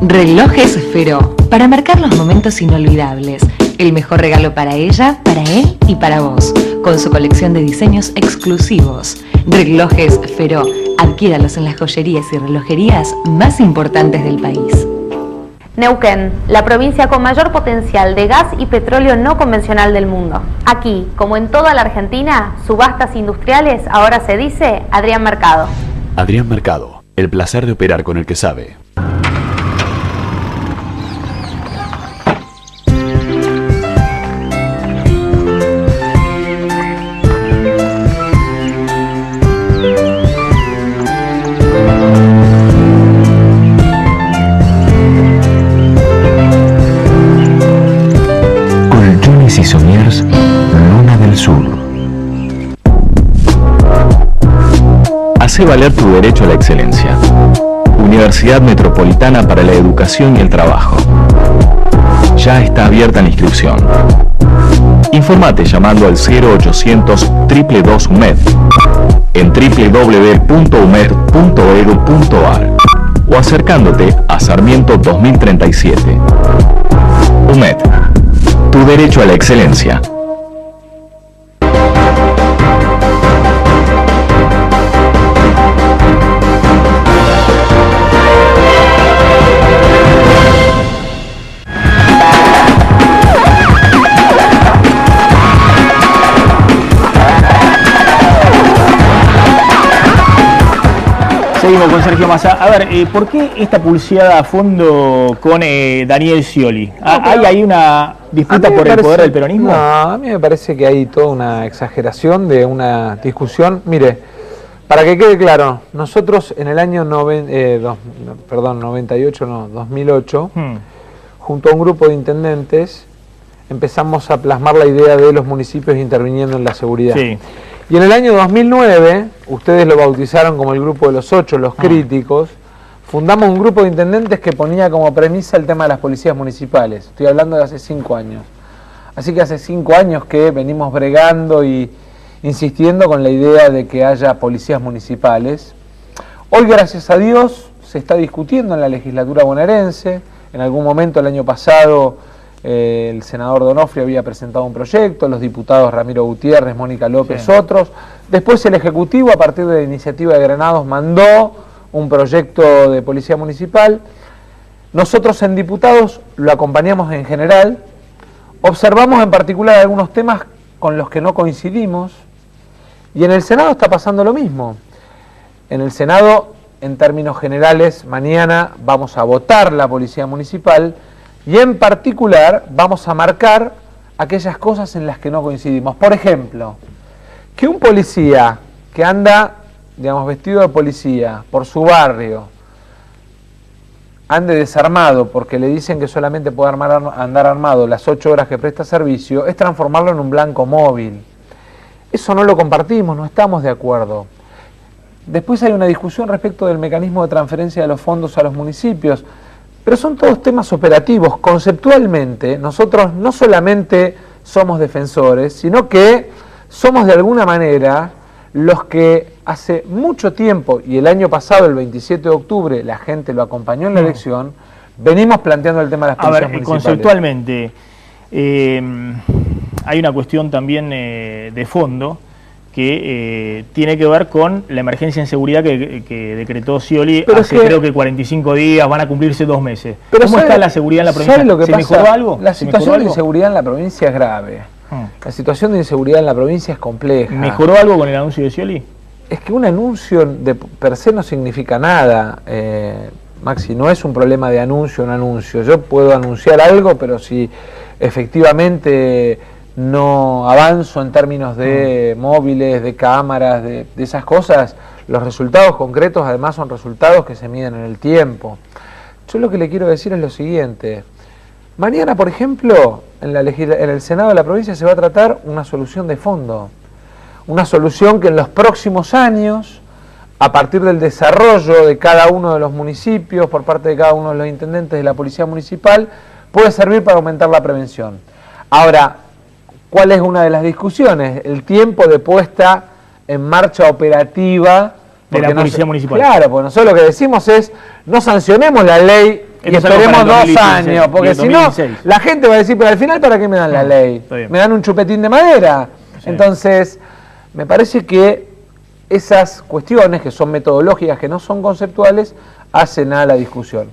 S7: Relojes Feró, para marcar los momentos inolvidables. El mejor regalo para ella, para él y para vos, con su colección de diseños exclusivos. Relojes Feró, adquiéralos en las joyerías y relojerías más importantes del país.
S8: Neuquén, la provincia con mayor potencial de gas y petróleo no convencional del mundo. Aquí, como en toda la Argentina, subastas industriales ahora se dice Adrián Mercado.
S9: Adrián Mercado, el placer de operar con el que sabe.
S10: Y Somiers, Luna del Sur. Hace valer tu derecho a la excelencia. Universidad Metropolitana para la Educación y el Trabajo. Ya está abierta la inscripción. Informate llamando al 0800 222 UMED en www.umed.edu.ar o acercándote a Sarmiento 2037. UMED. Tu derecho a la excelencia.
S1: Seguimos con Sergio Massa. A ver, ¿por qué esta pulseada a fondo con Daniel Scioli? ¿Hay ahí una disputa por el poder del peronismo?
S5: No, a mí me parece que hay toda una exageración de una discusión. Mire, para que quede claro, nosotros en el año 2008, junto a un grupo de intendentes, empezamos a plasmar la idea de los municipios interviniendo en la seguridad. Sí. Y en el año 2009, ustedes lo bautizaron como el grupo de los 8, los críticos, fundamos un grupo de intendentes que ponía como premisa el tema de las policías municipales. Estoy hablando de hace 5 años. Así que hace 5 años que venimos bregando y insistiendo con la idea de que haya policías municipales. Hoy, gracias a Dios, se está discutiendo en la legislatura bonaerense. En algún momento el año pasado el senador Donofrio había presentado un proyecto, los diputados Ramiro Gutiérrez, Mónica López, otros. Después el Ejecutivo, a partir de la iniciativa de Granados, mandó un proyecto de policía municipal. Nosotros en diputados lo acompañamos en general, observamos en particular algunos temas con los que no coincidimos, y en el Senado está pasando lo mismo. En el Senado, en términos generales, mañana vamos a votar la policía municipal, y en particular vamos a marcar aquellas cosas en las que no coincidimos. Por ejemplo, que un policía que anda, digamos, vestido de policía por su barrio, ande desarmado porque le dicen que solamente puede andar armado las 8 horas que presta servicio, es transformarlo en un blanco móvil. Eso no lo compartimos, no estamos de acuerdo. Después hay una discusión respecto del mecanismo de transferencia de los fondos a los municipios. Pero son todos temas operativos. Conceptualmente, nosotros no solamente somos defensores, sino que somos de alguna manera los que hace mucho tiempo, y el año pasado, el 27 de octubre, la gente lo acompañó en la elección, venimos planteando el tema de las policías municipales.
S1: Conceptualmente, hay una cuestión también de fondo que tiene que ver con la emergencia en seguridad que decretó Scioli hace creo que 45 días, van a cumplirse 2 meses. Pero ¿cómo está la seguridad en la provincia?
S5: Lo que
S1: ¿Se
S5: pasa?
S1: mejoró algo?
S5: La situación de inseguridad en la provincia es grave. La situación de inseguridad en la provincia es compleja.
S1: ¿Mejoró algo con el anuncio de Scioli?
S5: Es que un anuncio de per se no significa nada, Maxi, no es un problema de anuncio, un anuncio. Yo puedo anunciar algo, pero si efectivamente no avanzo en términos de móviles, de cámaras, de esas cosas, los resultados concretos además son resultados que se miden en el tiempo. Yo lo que le quiero decir es lo siguiente. Mañana, por ejemplo, en el Senado de la provincia se va a tratar una solución de fondo. Una solución que en los próximos años, a partir del desarrollo de cada uno de los municipios, por parte de cada uno de los intendentes de la policía municipal, puede servir para aumentar la prevención. Ahora, ¿cuál es una de las discusiones? El tiempo de puesta en marcha operativa
S1: de la policía municipal.
S5: Claro, porque nosotros lo que decimos es, no sancionemos la ley y esperemos 2 años, porque si no, la gente va a decir, pero al final, ¿para qué me dan la ley? Me dan un chupetín de madera. Sí. Entonces, me parece que esas cuestiones, que son metodológicas, que no son conceptuales, hacen a la discusión.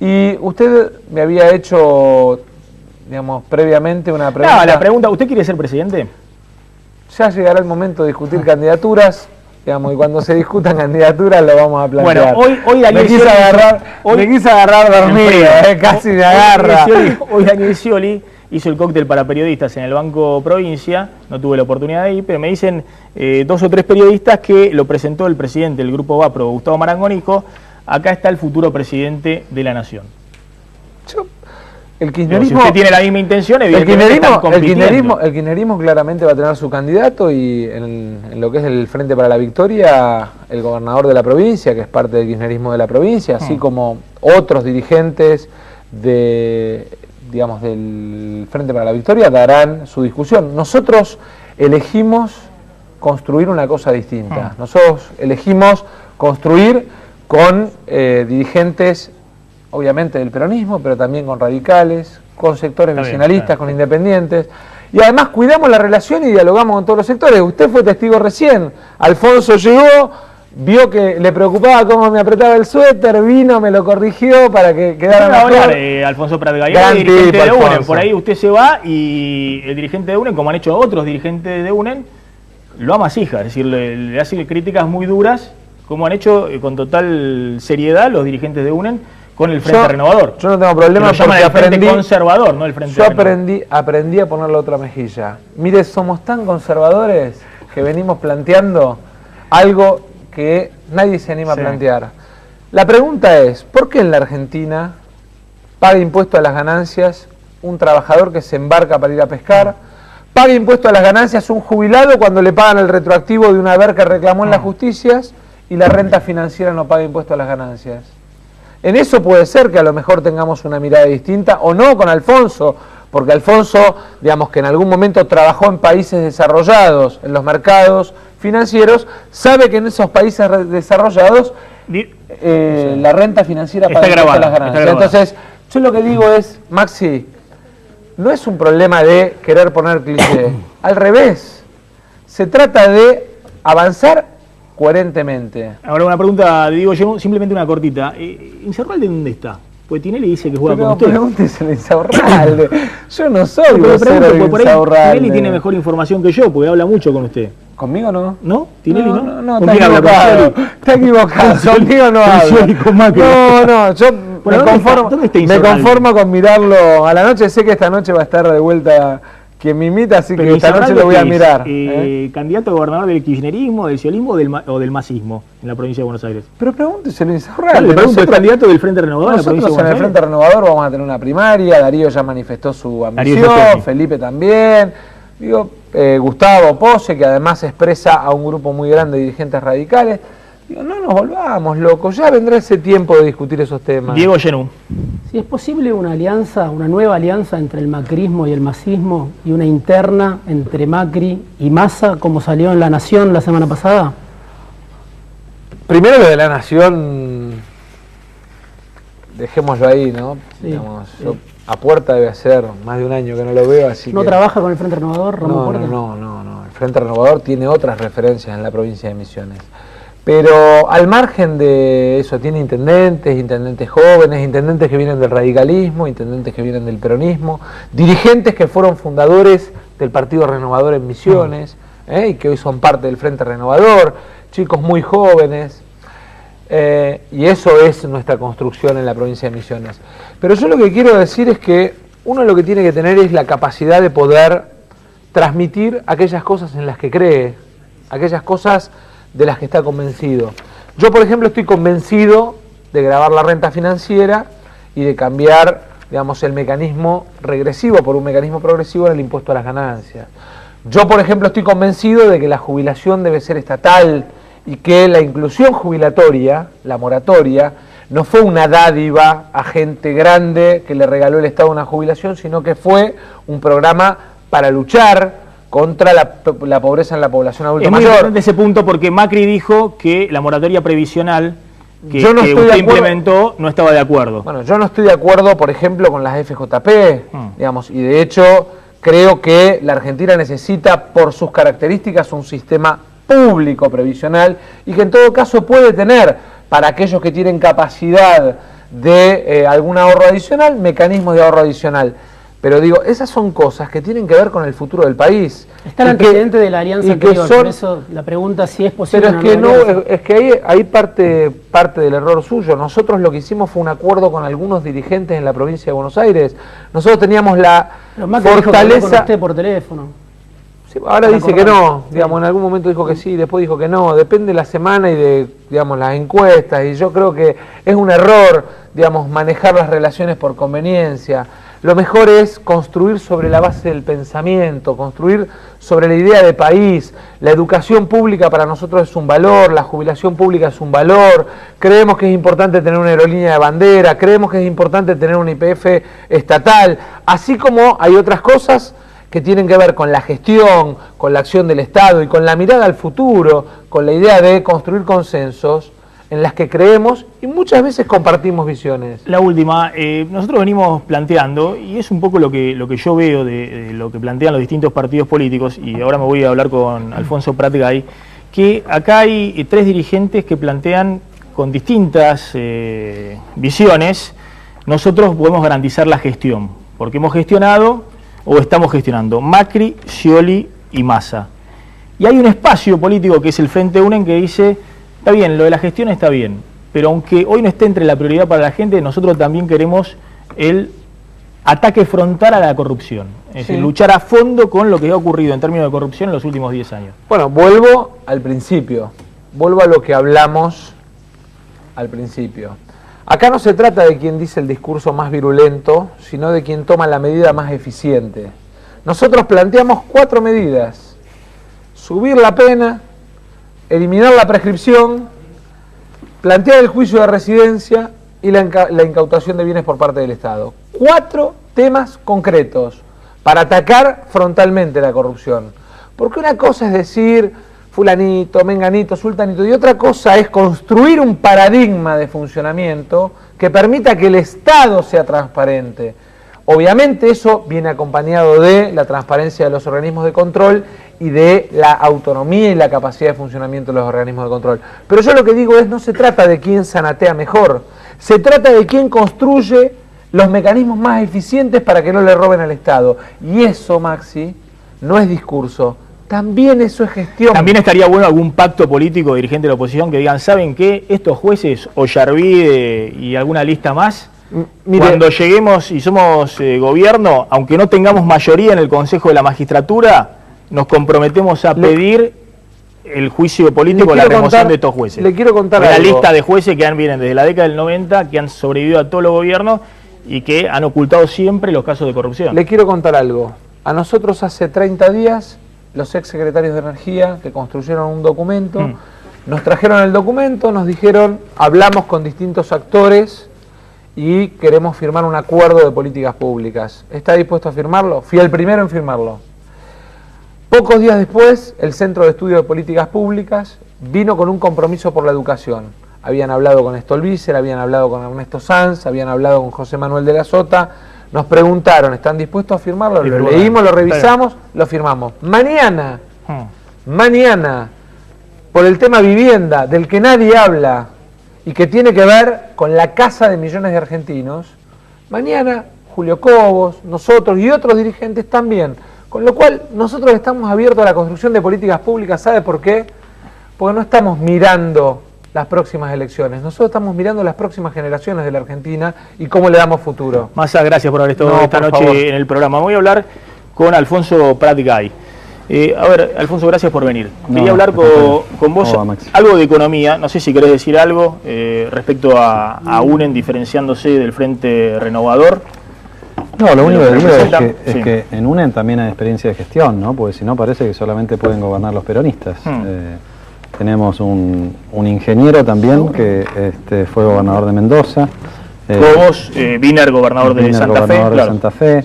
S5: Y usted me había hecho, digamos, previamente una pregunta.
S1: No, la pregunta, ¿usted quiere ser presidente?
S5: Ya llegará el momento de discutir candidaturas. Digamos, y cuando se discutan candidaturas lo vamos a plantear.
S1: Bueno, hoy Daniel
S5: me quise agarrar dormido, casi me agarra.
S1: Hoy Daniel Scioli hizo el cóctel para periodistas en el Banco Provincia, no tuve la oportunidad de ir, pero me dicen 2 o 3 periodistas que lo presentó el presidente del Grupo Vapro, Gustavo Marangonico. Acá está el futuro presidente de la Nación.
S5: El kirchnerismo,
S1: si usted tiene la misma intención, evidentemente
S5: el kirchnerismo claramente va a tener su candidato, y en lo que es el Frente para la Victoria, el gobernador de la provincia, que es parte del kirchnerismo de la provincia, así como otros dirigentes digamos, del Frente para la Victoria, darán su discusión. Nosotros elegimos construir una cosa distinta. Nosotros elegimos construir con dirigentes, obviamente del peronismo, pero también con radicales, con sectores vecinalistas, con independientes, y además cuidamos la relación y dialogamos con todos los sectores. Usted fue testigo recién, Alfonso llegó, vio que le preocupaba cómo me apretaba el suéter, vino, me lo corrigió para que quedara mejor.
S1: Alfonso Pratgaya, dirigente de UNEN, por ahí usted se va y el dirigente de UNEN, como han hecho otros dirigentes de UNEN, lo amasija, es decir, le hace críticas muy duras, como han hecho con total seriedad los dirigentes de UNEN, con el Frente Renovador.
S5: Yo no tengo problema
S1: porque el Frente Conservador, no el Frente
S5: Renovador. Aprendí a ponerle otra mejilla. Mire, somos tan conservadores que venimos planteando algo que nadie se anima a plantear. La pregunta es, ¿por qué en la Argentina paga impuesto a las ganancias un trabajador que se embarca para ir a pescar? ¿Paga impuesto a las ganancias un jubilado cuando le pagan el retroactivo de un haber que reclamó en las justicias, y la renta financiera no paga impuesto a las ganancias? En eso puede ser que a lo mejor tengamos una mirada distinta, o no con Alfonso, porque Alfonso, digamos, que en algún momento trabajó en países desarrollados, en los mercados financieros, sabe que en esos países desarrollados la renta financiera paga impuesto a las ganancias. Entonces, yo lo que digo es, Maxi, no es un problema de querer poner cliché, al revés, se trata de avanzar coherentemente.
S1: Ahora una pregunta, digo yo, simplemente una cortita. ¿Insaurralde dónde está? Pues Tinelli dice que juega con usted.
S5: Pregúnteselo a Insaurralde. Yo no soy vocero de Insaurralde.
S1: Tinelli tiene mejor información que yo, porque habla mucho con usted.
S5: ¿Conmigo no?
S1: ¿No? ¿Tinelli no?
S5: No, está equivocado. Está equivocado. Conmigo no habla. No, yo me conformo con mirarlo a la noche. Sé que esta noche va a estar de vuelta quien me imita, así que esta noche lo voy a mirar.
S1: ¿Candidato a gobernador del kirchnerismo, del sciolismo o del masismo en la provincia de Buenos Aires?
S5: Pero pregúnteselo a Insaurralde.
S1: Le pregunto, ¿el candidato del Frente Renovador en la provincia de Buenos Aires?
S5: En el Frente Renovador vamos a tener una primaria, Darío ya manifestó su ambición, Felipe también, Gustavo Pose, que además expresa a un grupo muy grande de dirigentes radicales. Digo, no nos volvamos locos, ya vendrá ese tiempo de discutir esos temas.
S1: Diego Genú.
S2: Si es posible una alianza, una nueva alianza entre el macrismo y el masismo y una interna entre Macri y Massa, como salió en La Nación la semana pasada.
S5: Primero lo de La Nación, dejémoslo ahí, ¿no?
S2: Sí,
S5: Digamos, yo, a Puerta debe hacer más de un año que no lo veo, así
S2: ¿No
S5: que...
S2: trabaja con el Frente Renovador, Ramón Puerta?
S5: No. El Frente Renovador tiene otras referencias en la provincia de Misiones. Pero al margen de eso, tiene intendentes jóvenes, intendentes que vienen del radicalismo, intendentes que vienen del peronismo, dirigentes que fueron fundadores del Partido Renovador en Misiones, y que hoy son parte del Frente Renovador, chicos muy jóvenes, y eso es nuestra construcción en la provincia de Misiones. Pero yo lo que quiero decir es que uno lo que tiene que tener es la capacidad de poder transmitir aquellas cosas en las que cree, aquellas cosas de las que está convencido. Yo, por ejemplo, estoy convencido de grabar la renta financiera y de cambiar, digamos, el mecanismo regresivo por un mecanismo progresivo en el impuesto a las ganancias. Yo, por ejemplo, estoy convencido de que la jubilación debe ser estatal y que la inclusión jubilatoria, la moratoria, no fue una dádiva a gente grande que le regaló el Estado una jubilación, sino que fue un programa para luchar contra la pobreza en la población adulta mayor. Es muy importante
S1: ese punto porque Macri dijo que la moratoria previsional que usted implementó no estaba de acuerdo.
S5: Bueno, yo no estoy de acuerdo, por ejemplo, con las FJP, digamos, y de hecho creo que la Argentina necesita, por sus características, un sistema público previsional y que en todo caso puede tener, para aquellos que tienen capacidad de algún ahorro adicional, mecanismos de ahorro adicional. Pero digo, esas son cosas que tienen que ver con el futuro del país.
S2: Está el antecedente de la alianza anterior, por eso la pregunta si es posible.
S5: Pero es que ahí parte del error suyo. Nosotros lo que hicimos fue un acuerdo con algunos dirigentes en la provincia de Buenos Aires. Nosotros teníamos la fortaleza...
S2: Con usted por teléfono.
S5: Sí, ahora dice que no, digamos, en algún momento dijo que sí, después dijo que no, depende de la semana y de, digamos, las encuestas, y yo creo que es un error, digamos, manejar las relaciones por conveniencia. Lo mejor es construir sobre la base del pensamiento, construir sobre la idea de país. La educación pública para nosotros es un valor, la jubilación pública es un valor, creemos que es importante tener una aerolínea de bandera, creemos que es importante tener un YPF estatal, así como hay otras cosas que tienen que ver con la gestión, con la acción del Estado y con la mirada al futuro, con la idea de construir consensos en las que creemos y muchas veces compartimos visiones.
S1: La última, nosotros venimos planteando, y es un poco lo que yo veo de lo que plantean los distintos partidos políticos, y ahora me voy a hablar con Alfonso Pratgay, que acá hay tres dirigentes que plantean con distintas visiones, nosotros podemos garantizar la gestión, porque hemos gestionado o estamos gestionando Macri, Scioli y Massa. Y hay un espacio político que es el Frente UNEN que dice, está bien, lo de la gestión está bien, pero aunque hoy no esté entre la prioridad para la gente, nosotros también queremos el ataque frontal a la corrupción. Es decir, luchar a fondo con lo que ha ocurrido en términos de corrupción en los últimos 10 años.
S5: Bueno, vuelvo al principio, vuelvo a lo que hablamos al principio. Acá no se trata de quien dice el discurso más virulento, sino de quien toma la medida más eficiente. Nosotros planteamos 4 medidas: subir la pena, eliminar la prescripción, plantear el juicio de residencia y la incautación de bienes por parte del Estado. 4 temas concretos para atacar frontalmente la corrupción. Porque una cosa es decir fulanito, menganito, sultanito, y otra cosa es construir un paradigma de funcionamiento que permita que el Estado sea transparente. Obviamente eso viene acompañado de la transparencia de los organismos de control y de la autonomía y la capacidad de funcionamiento de los organismos de control. Pero yo lo que digo es, no se trata de quién zanatea mejor, se trata de quién construye los mecanismos más eficientes para que no le roben al Estado. Y eso, Maxi, no es discurso, también eso es gestión.
S1: También estaría bueno algún pacto político de dirigente de la oposición que digan, ¿saben qué? Estos jueces, Ollarvide y alguna lista más, cuando lleguemos y somos gobierno, aunque no tengamos mayoría en el Consejo de la Magistratura, nos comprometemos a pedir el juicio político, la remoción de estos jueces.
S5: Le quiero contar
S1: algo. La lista de jueces que vienen desde la década del 90, que han sobrevivido a todos los gobiernos y que han ocultado siempre los casos de corrupción.
S5: Le quiero contar algo. A nosotros hace 30 días, los ex secretarios de Energía, que construyeron un documento, Nos trajeron el documento, nos dijeron, hablamos con distintos actores y queremos firmar un acuerdo de políticas públicas. ¿Está dispuesto a firmarlo? Fui el primero en firmarlo. Pocos días después, el Centro de Estudio de Políticas Públicas vino con un compromiso por la educación. Habían hablado con Stolbizer, habían hablado con Ernesto Sanz, habían hablado con José Manuel de la Sota. Nos preguntaron, ¿están dispuestos a firmarlo? Lo leímos, lo revisamos, lo firmamos. Mañana, por el tema vivienda, del que nadie habla y que tiene que ver con la casa de millones de argentinos, mañana Julio Cobos, nosotros y otros dirigentes también. Con lo cual, nosotros estamos abiertos a la construcción de políticas públicas. ¿Sabe por qué? Porque no estamos mirando las próximas elecciones, nosotros estamos mirando las próximas generaciones de la Argentina y cómo le damos futuro.
S1: Massa, gracias por haber estado esta noche en el programa. Voy a hablar con Alfonso Prat-Gay. A ver, Alfonso, gracias por venir. Quería hablar con vos algo de economía. No sé si querés decir algo respecto a UNEN diferenciándose del Frente Renovador.
S11: No, lo único que digo es que en UNEN también hay experiencia de gestión, ¿no? Porque si no parece que solamente pueden gobernar los peronistas. Tenemos un ingeniero también que fue gobernador de Mendoza.
S1: Cobos, Wiener, gobernador de Santa Fe.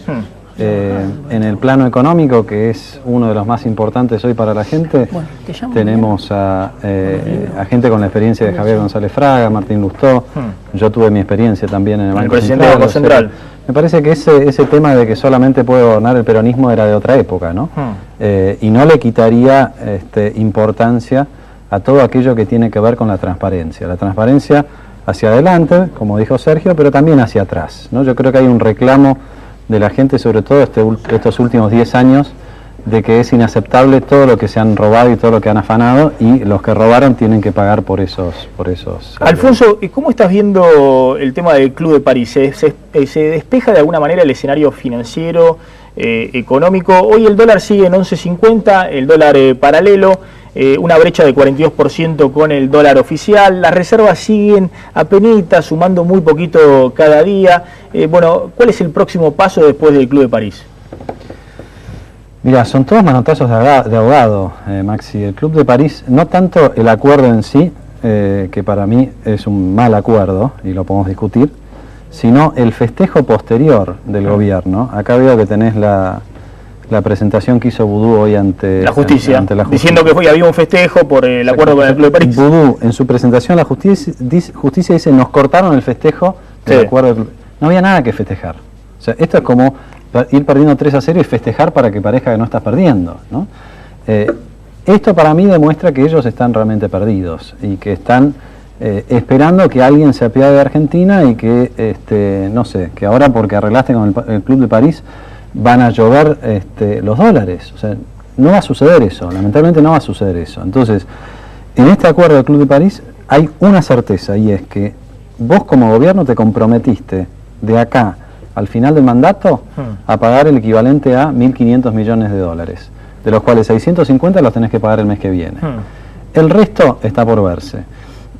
S11: En el plano económico, que es uno de los más importantes hoy para la gente, tenemos a gente con la experiencia de Javier González Fraga, Martín Lustó. Yo tuve mi experiencia también en el Banco Central. Me parece que ese tema de que solamente puede gobernar el peronismo era de otra época, ¿no? Y no le quitaría importancia a todo aquello que tiene que ver con la transparencia. La transparencia hacia adelante, como dijo Sergio, pero también hacia atrás, ¿no? Yo creo que hay un reclamo de la gente, sobre todo estos últimos 10 años, de que es inaceptable todo lo que se han robado y todo lo que han afanado, y los que robaron tienen que pagar por esos.
S1: Alfonso, ¿cómo estás viendo el tema del Club de París? ¿Se despeja de alguna manera el escenario financiero, económico? Hoy el dólar sigue en 11.50, el dólar paralelo, una brecha de 42% con el dólar oficial, las reservas siguen apenitas, sumando muy poquito cada día. Bueno, ¿cuál es el próximo paso después del Club de París?
S11: Mira, son todos manotazos de ahogado, Maxi. El Club de París, no tanto el acuerdo en sí, que para mí es un mal acuerdo, y lo podemos discutir, sino el festejo posterior del gobierno. Acá veo que tenés la presentación que hizo Vudú hoy ante la justicia,
S1: diciendo que había un festejo por el acuerdo con el Club de París.
S11: Vudú, en su presentación, la justicia dice, nos cortaron el festejo del acuerdo. No había nada que festejar. O sea, esto es como ir perdiendo 3-0 y festejar para que parezca que no estás perdiendo, ¿no? Esto para mí demuestra que ellos están realmente perdidos y que están esperando que alguien se apiade de Argentina y que, no sé, que ahora porque arreglaste con el Club de París van a llover los dólares. O sea, no va a suceder eso, lamentablemente no va a suceder eso. Entonces, en este acuerdo del Club de París hay una certeza, y es que vos como gobierno te comprometiste de acá al final del mandato a pagar el equivalente a 1.500 millones de dólares, de los cuales 650 los tenés que pagar el mes que viene. El resto está por verse.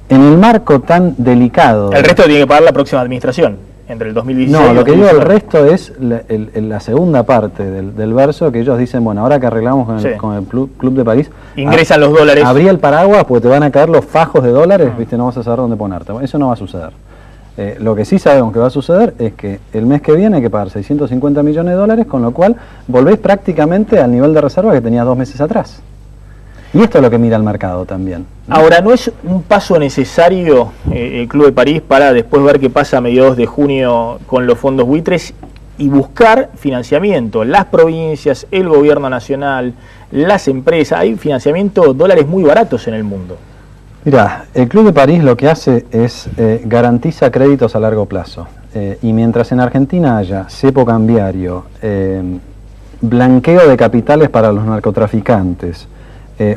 S11: En el marco tan delicado...
S1: El resto tiene que pagar la próxima administración, entre el 2016
S11: No, lo que digo, el resto es la segunda parte del verso, que ellos dicen, bueno, ahora que arreglamos con el Club de París...
S1: Ingresan los dólares.
S11: Abrí el paraguas porque te van a caer los fajos de dólares, ¿viste? No vas a saber dónde ponerte. Eso no va a suceder. Lo que sí sabemos que va a suceder es que el mes que viene hay que pagar 650 millones de dólares, con lo cual volvés prácticamente al nivel de reserva que tenías 2 meses atrás. Y esto es lo que mira el mercado también, ¿no?
S1: Ahora, ¿no es un paso necesario el Club de París para después ver qué pasa a mediados de junio con los fondos buitres y buscar financiamiento? Las provincias, el gobierno nacional, las empresas, hay financiamiento, dólares muy baratos en el mundo.
S11: Mira, el Club de París lo que hace es garantiza créditos a largo plazo. Y mientras en Argentina haya cepo cambiario, blanqueo de capitales para los narcotraficantes,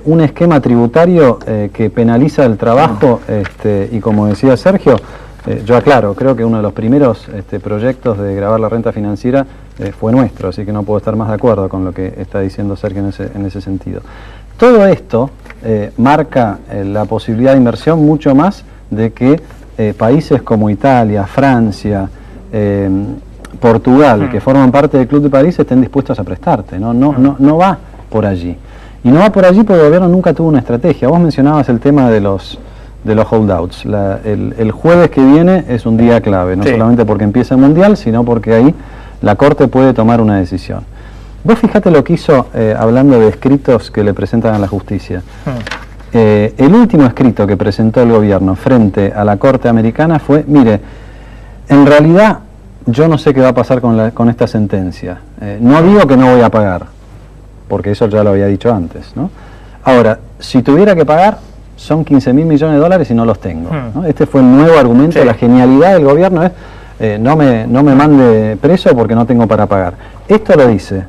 S11: un esquema tributario que penaliza el trabajo, y como decía Sergio, yo aclaro, creo que uno de los primeros proyectos de gravar la renta financiera fue nuestro, así que no puedo estar más de acuerdo con lo que está diciendo Sergio en ese sentido. Todo esto marca la posibilidad de inversión mucho más de que países como Italia, Francia, Portugal, que forman parte del Club de París, estén dispuestos a prestarte. No va por allí. Y no va por allí porque el gobierno nunca tuvo una estrategia. Vos mencionabas el tema de los holdouts. El jueves que viene es un día clave, no solamente porque empieza el Mundial, sino porque ahí la Corte puede tomar una decisión. Vos fijate lo que hizo, hablando de escritos que le presentan a la justicia. El último escrito que presentó el gobierno frente a la Corte americana fue, mire, en realidad yo no sé qué va a pasar con esta sentencia. No digo que no voy a pagar, porque eso ya lo había dicho antes, ¿no? Ahora, si tuviera que pagar, son 15.000 millones de dólares y no los tengo, ¿no? Este fue el nuevo argumento. La genialidad del gobierno es, no me mande preso porque no tengo para pagar. Esto lo dice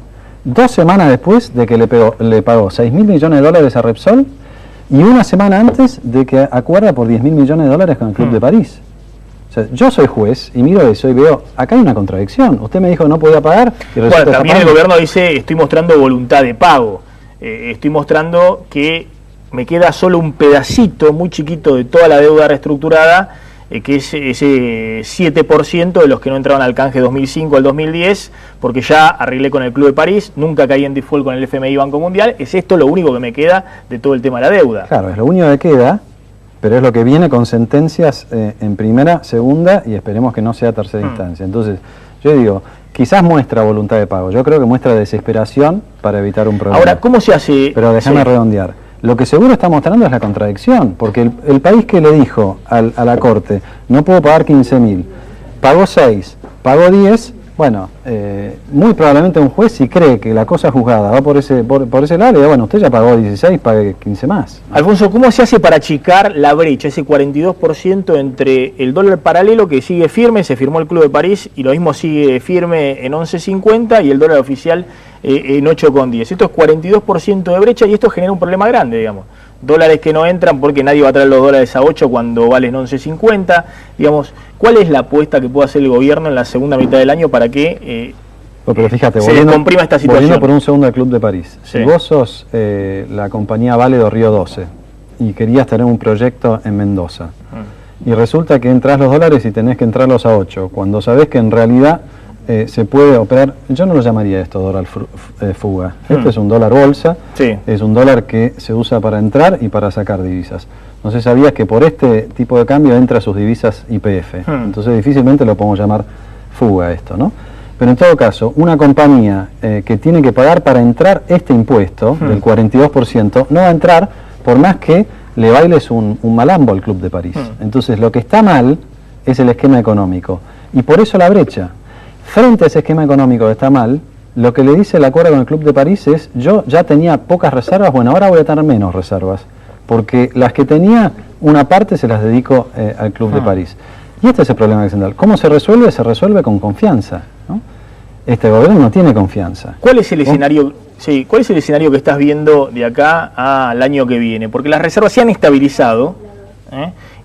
S11: 2 semanas después de que le pagó 6.000 millones de dólares a Repsol y 1 semana antes de que acuerda por 10.000 millones de dólares con el Club de París. O sea, yo soy juez y miro eso y veo, acá hay una contradicción. Usted me dijo que no podía pagar y resulta
S1: bueno, también el gobierno dice, estoy mostrando voluntad de pago. Estoy mostrando que me queda solo un pedacito muy chiquito de toda la deuda reestructurada, que es ese 7% de los que no entraron al canje 2005 al 2010, porque ya arreglé con el Club de París, nunca caí en default con el FMI y Banco Mundial. Es esto lo único que me queda de todo el tema de la deuda.
S11: Claro, es lo único que queda, pero es lo que viene con sentencias en primera, segunda y esperemos que no sea tercera instancia. Entonces, yo digo, quizás muestra voluntad de pago, yo creo que muestra desesperación para evitar un problema.
S1: Ahora, ¿cómo se hace?
S11: Pero déjame redondear. Lo que seguro está mostrando es la contradicción, porque el país que le dijo a la Corte, no puedo pagar 15.000, pagó 6, pagó 10, bueno, muy probablemente un juez, si cree que la cosa juzgada va por ese lado, le diga, bueno, usted ya pagó 16, pague 15 más.
S1: Alfonso, ¿cómo se hace para achicar la brecha, ese 42% entre el dólar paralelo que sigue firme, se firmó el Club de París, y lo mismo sigue firme en 11.50, y el dólar oficial en 8.10? Esto es 42% de brecha y esto genera un problema grande, digamos. Dólares que no entran porque nadie va a traer los dólares a 8 cuando valen 11.50. Digamos, ¿cuál es la apuesta que puede hacer el gobierno en la segunda mitad del año para que
S11: pero fíjate,
S1: se descomprima esta situación?
S11: Volviendo por un segundo al Club de París. Sí. Si vos sos la compañía Vale do Río 12 y querías tener un proyecto en Mendoza, y resulta que entras los dólares y tenés que entrarlos a 8, cuando sabés que en realidad se puede operar, yo no lo llamaría esto dólar fuga, este es un dólar bolsa, es un dólar que se usa para entrar y para sacar divisas. No sé, sabías que por este tipo de cambio entra sus divisas YPF, entonces difícilmente lo podemos llamar fuga esto, ¿no? Pero en todo caso, una compañía que tiene que pagar para entrar este impuesto del 42%, no va a entrar por más que le bailes un malambo al Club de París. Entonces lo que está mal es el esquema económico y por eso la brecha. Frente a ese esquema económico que está mal, lo que le dice el acuerdo con el Club de París es, yo ya tenía pocas reservas, bueno, ahora voy a tener menos reservas, porque las que tenía, una parte se las dedico al Club de París. Y este es el problema central. ¿Cómo se resuelve? Se resuelve con confianza, ¿no? Este gobierno no tiene confianza.
S1: ¿Cuál es el escenario? Sí, ¿cuál es el escenario que estás viendo de acá al año que viene? Porque las reservas se han estabilizado,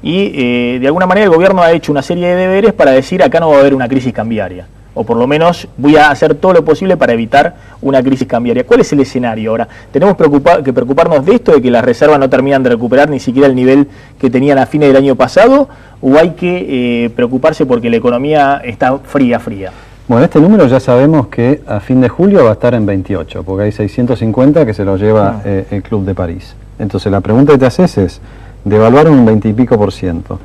S1: y de alguna manera el gobierno ha hecho una serie de deberes para decir acá no va a haber una crisis cambiaria. O por lo menos voy a hacer todo lo posible para evitar una crisis cambiaria. ¿Cuál es el escenario ahora? ¿Tenemos que preocuparnos de esto, de que las reservas no terminan de recuperar ni siquiera el nivel que tenían a fines del año pasado? ¿O hay que preocuparse porque la economía está fría?
S11: Bueno, este número ya sabemos que a fin de julio va a estar en 28, porque hay 650 que se lo lleva el Club de París. Entonces la pregunta que te haces es, devaluaron un 20 y pico %,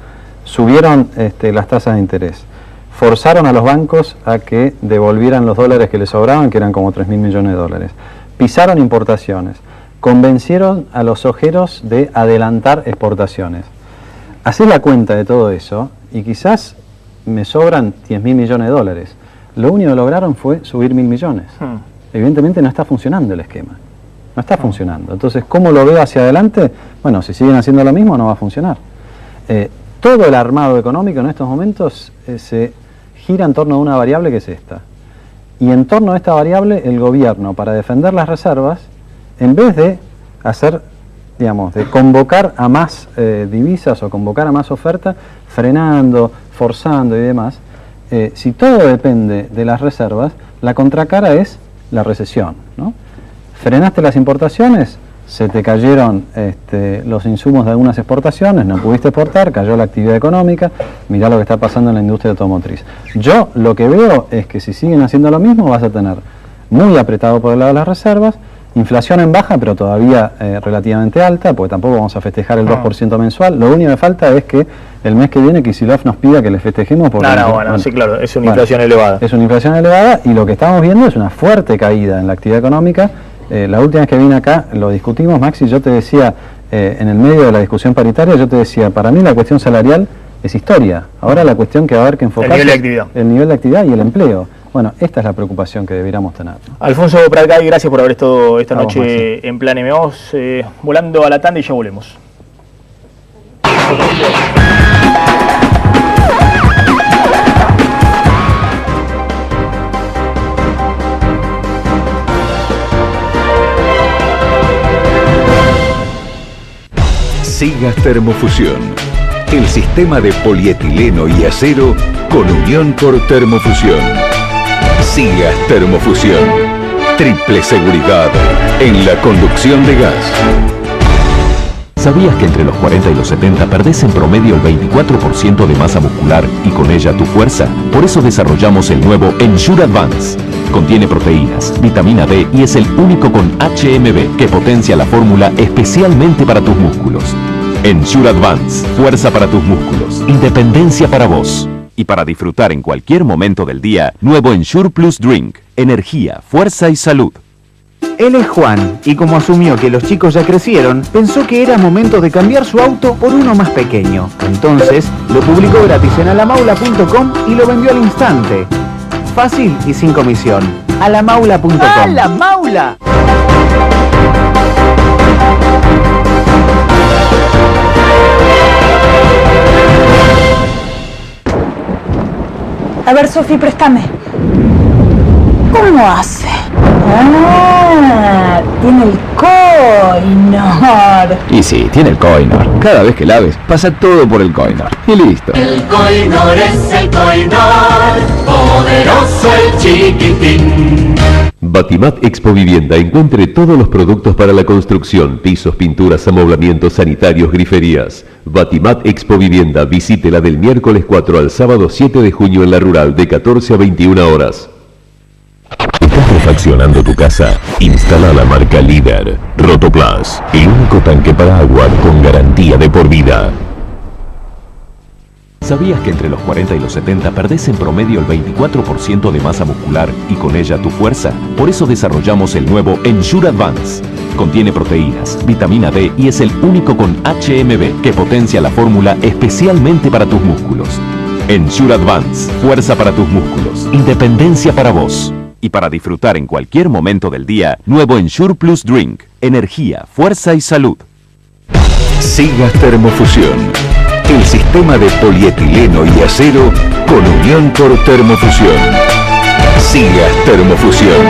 S11: subieron las tasas de interés, forzaron a los bancos a que devolvieran los dólares que les sobraban, que eran como 3.000 millones de dólares, pisaron importaciones, convencieron a los ojeros de adelantar exportaciones. Hacé la cuenta de todo eso y quizás me sobran 10.000 millones de dólares. Lo único que lograron fue subir 1.000 millones. Evidentemente no está funcionando el esquema. No está funcionando. Entonces, ¿cómo lo veo hacia adelante? Bueno, si siguen haciendo lo mismo no va a funcionar. Todo el armado económico en estos momentos se gira en torno a una variable que es esta. Y en torno a esta variable, el gobierno, para defender las reservas, en vez de hacer, digamos, de convocar a más divisas o convocar a más oferta, frenando, forzando y demás, si todo depende de las reservas, la contracara es la recesión, ¿no? Frenaste las importaciones, se te cayeron los insumos de algunas exportaciones, no pudiste exportar, cayó la actividad económica, mirá lo que está pasando en la industria automotriz. Yo lo que veo es que si siguen haciendo lo mismo vas a tener muy apretado por el lado de las reservas inflación en baja, pero todavía relativamente alta, porque tampoco vamos a festejar el 2% mensual. Lo único que falta es que el mes que viene Kicillof nos pida que le festejemos. Porque
S1: bueno, sí, claro, es una inflación elevada.
S11: Es una inflación elevada y lo que estamos viendo es una fuerte caída en la actividad económica. La última vez que vine acá lo discutimos, Maxi, yo te decía, en el medio de la discusión paritaria, yo te decía, para mí la cuestión salarial es historia. Ahora la cuestión que va a haber que enfocar
S1: el nivel de actividad.
S11: El nivel de actividad y el empleo. Bueno, esta es la preocupación que debiéramos tener, ¿no?
S1: Alfonso Pratgay, gracias por haber estado esta noche en Plan M. Vamos volando a la tanda y ya volvemos.
S12: Sigas Termofusión, el sistema de polietileno y acero con unión por termofusión. Sigas Termofusión, triple seguridad en la conducción de gas.
S10: ¿Sabías que entre los 40 y los 70 perdés en promedio el 24% de masa muscular y con ella tu fuerza? Por eso desarrollamos el nuevo Ensure Advance. Contiene proteínas, vitamina D y es el único con HMB que potencia la fórmula especialmente para tus músculos. Ensure Advance, fuerza para tus músculos, independencia para vos. Y para disfrutar en cualquier momento del día, nuevo Ensure Plus Drink, energía, fuerza y salud.
S13: Él es Juan, y como asumió que los chicos ya crecieron, pensó que era momento de cambiar su auto por uno más pequeño. Entonces, lo publicó gratis en alamaula.com y lo vendió al instante. Fácil y sin comisión. alamaula.com.
S14: ¡A la maula!
S15: A ver, Sofi, préstame. ¿Cómo hace? Ah, tiene el Coinor.
S10: Y sí, tiene el Coinor. Cada vez que laves, pasa todo por el Coinor. Y listo.
S16: El Coinor es el Coinor, poderoso el chiquitín.
S17: Batimat Expo Vivienda. Encuentre todos los productos para la construcción, pisos, pinturas, amoblamientos, sanitarios, griferías. Batimat Expo Vivienda. Visítela del miércoles 4 al sábado 7 de junio en La Rural, de 14 a 21 horas.
S10: ¿Estás refaccionando tu casa? Instala la marca líder, Rotoplas, el único tanque para agua con garantía de por vida. ¿Sabías que entre los 40 y los 70 perdés en promedio el 24% de masa muscular y con ella tu fuerza? Por eso desarrollamos el nuevo Ensure Advance. Contiene proteínas, vitamina D y es el único con HMB que potencia la fórmula especialmente para tus músculos. Ensure Advance, fuerza para tus músculos, independencia para vos. Y para disfrutar en cualquier momento del día, nuevo Ensure Plus Drink, energía, fuerza y salud.
S12: Sigas Termofusión, el sistema de polietileno y acero con unión por termofusión. Sigas Termofusión,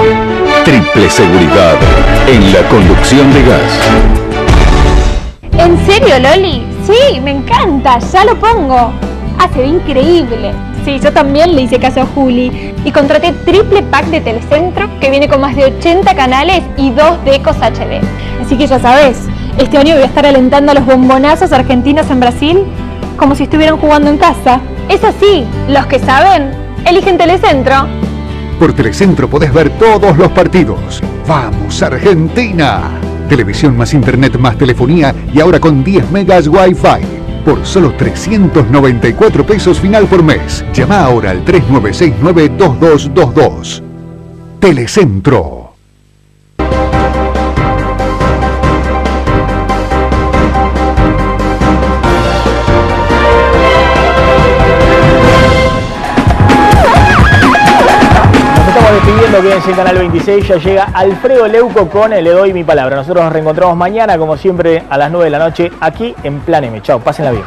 S12: triple seguridad en la conducción de gas.
S18: ¿En serio, Loli? Sí, me encanta, ya lo pongo. Ah, se ve increíble. Sí, yo también le hice caso a Juli y contraté triple pack de Telecentro que viene con más de 80 canales y 2 decos HD. Así que ya sabes, este año voy a estar alentando a los bombonazos argentinos en Brasil como si estuvieran jugando en casa. Eso sí, los que saben, eligen Telecentro.
S19: Por Telecentro podés ver todos los partidos. ¡Vamos, Argentina! Televisión más internet más telefonía y ahora con 10 megas Wi-Fi. Por solo 394 pesos final por mes. Llama ahora al 3969-2222. Telecentro.
S1: Despidiendo, quédense en Canal 26, ya llega Alfredo Leuco con Le Doy Mi Palabra. Nosotros nos reencontramos mañana, como siempre, a las 9 de la noche, aquí en Plan M. Chao, pásenla bien.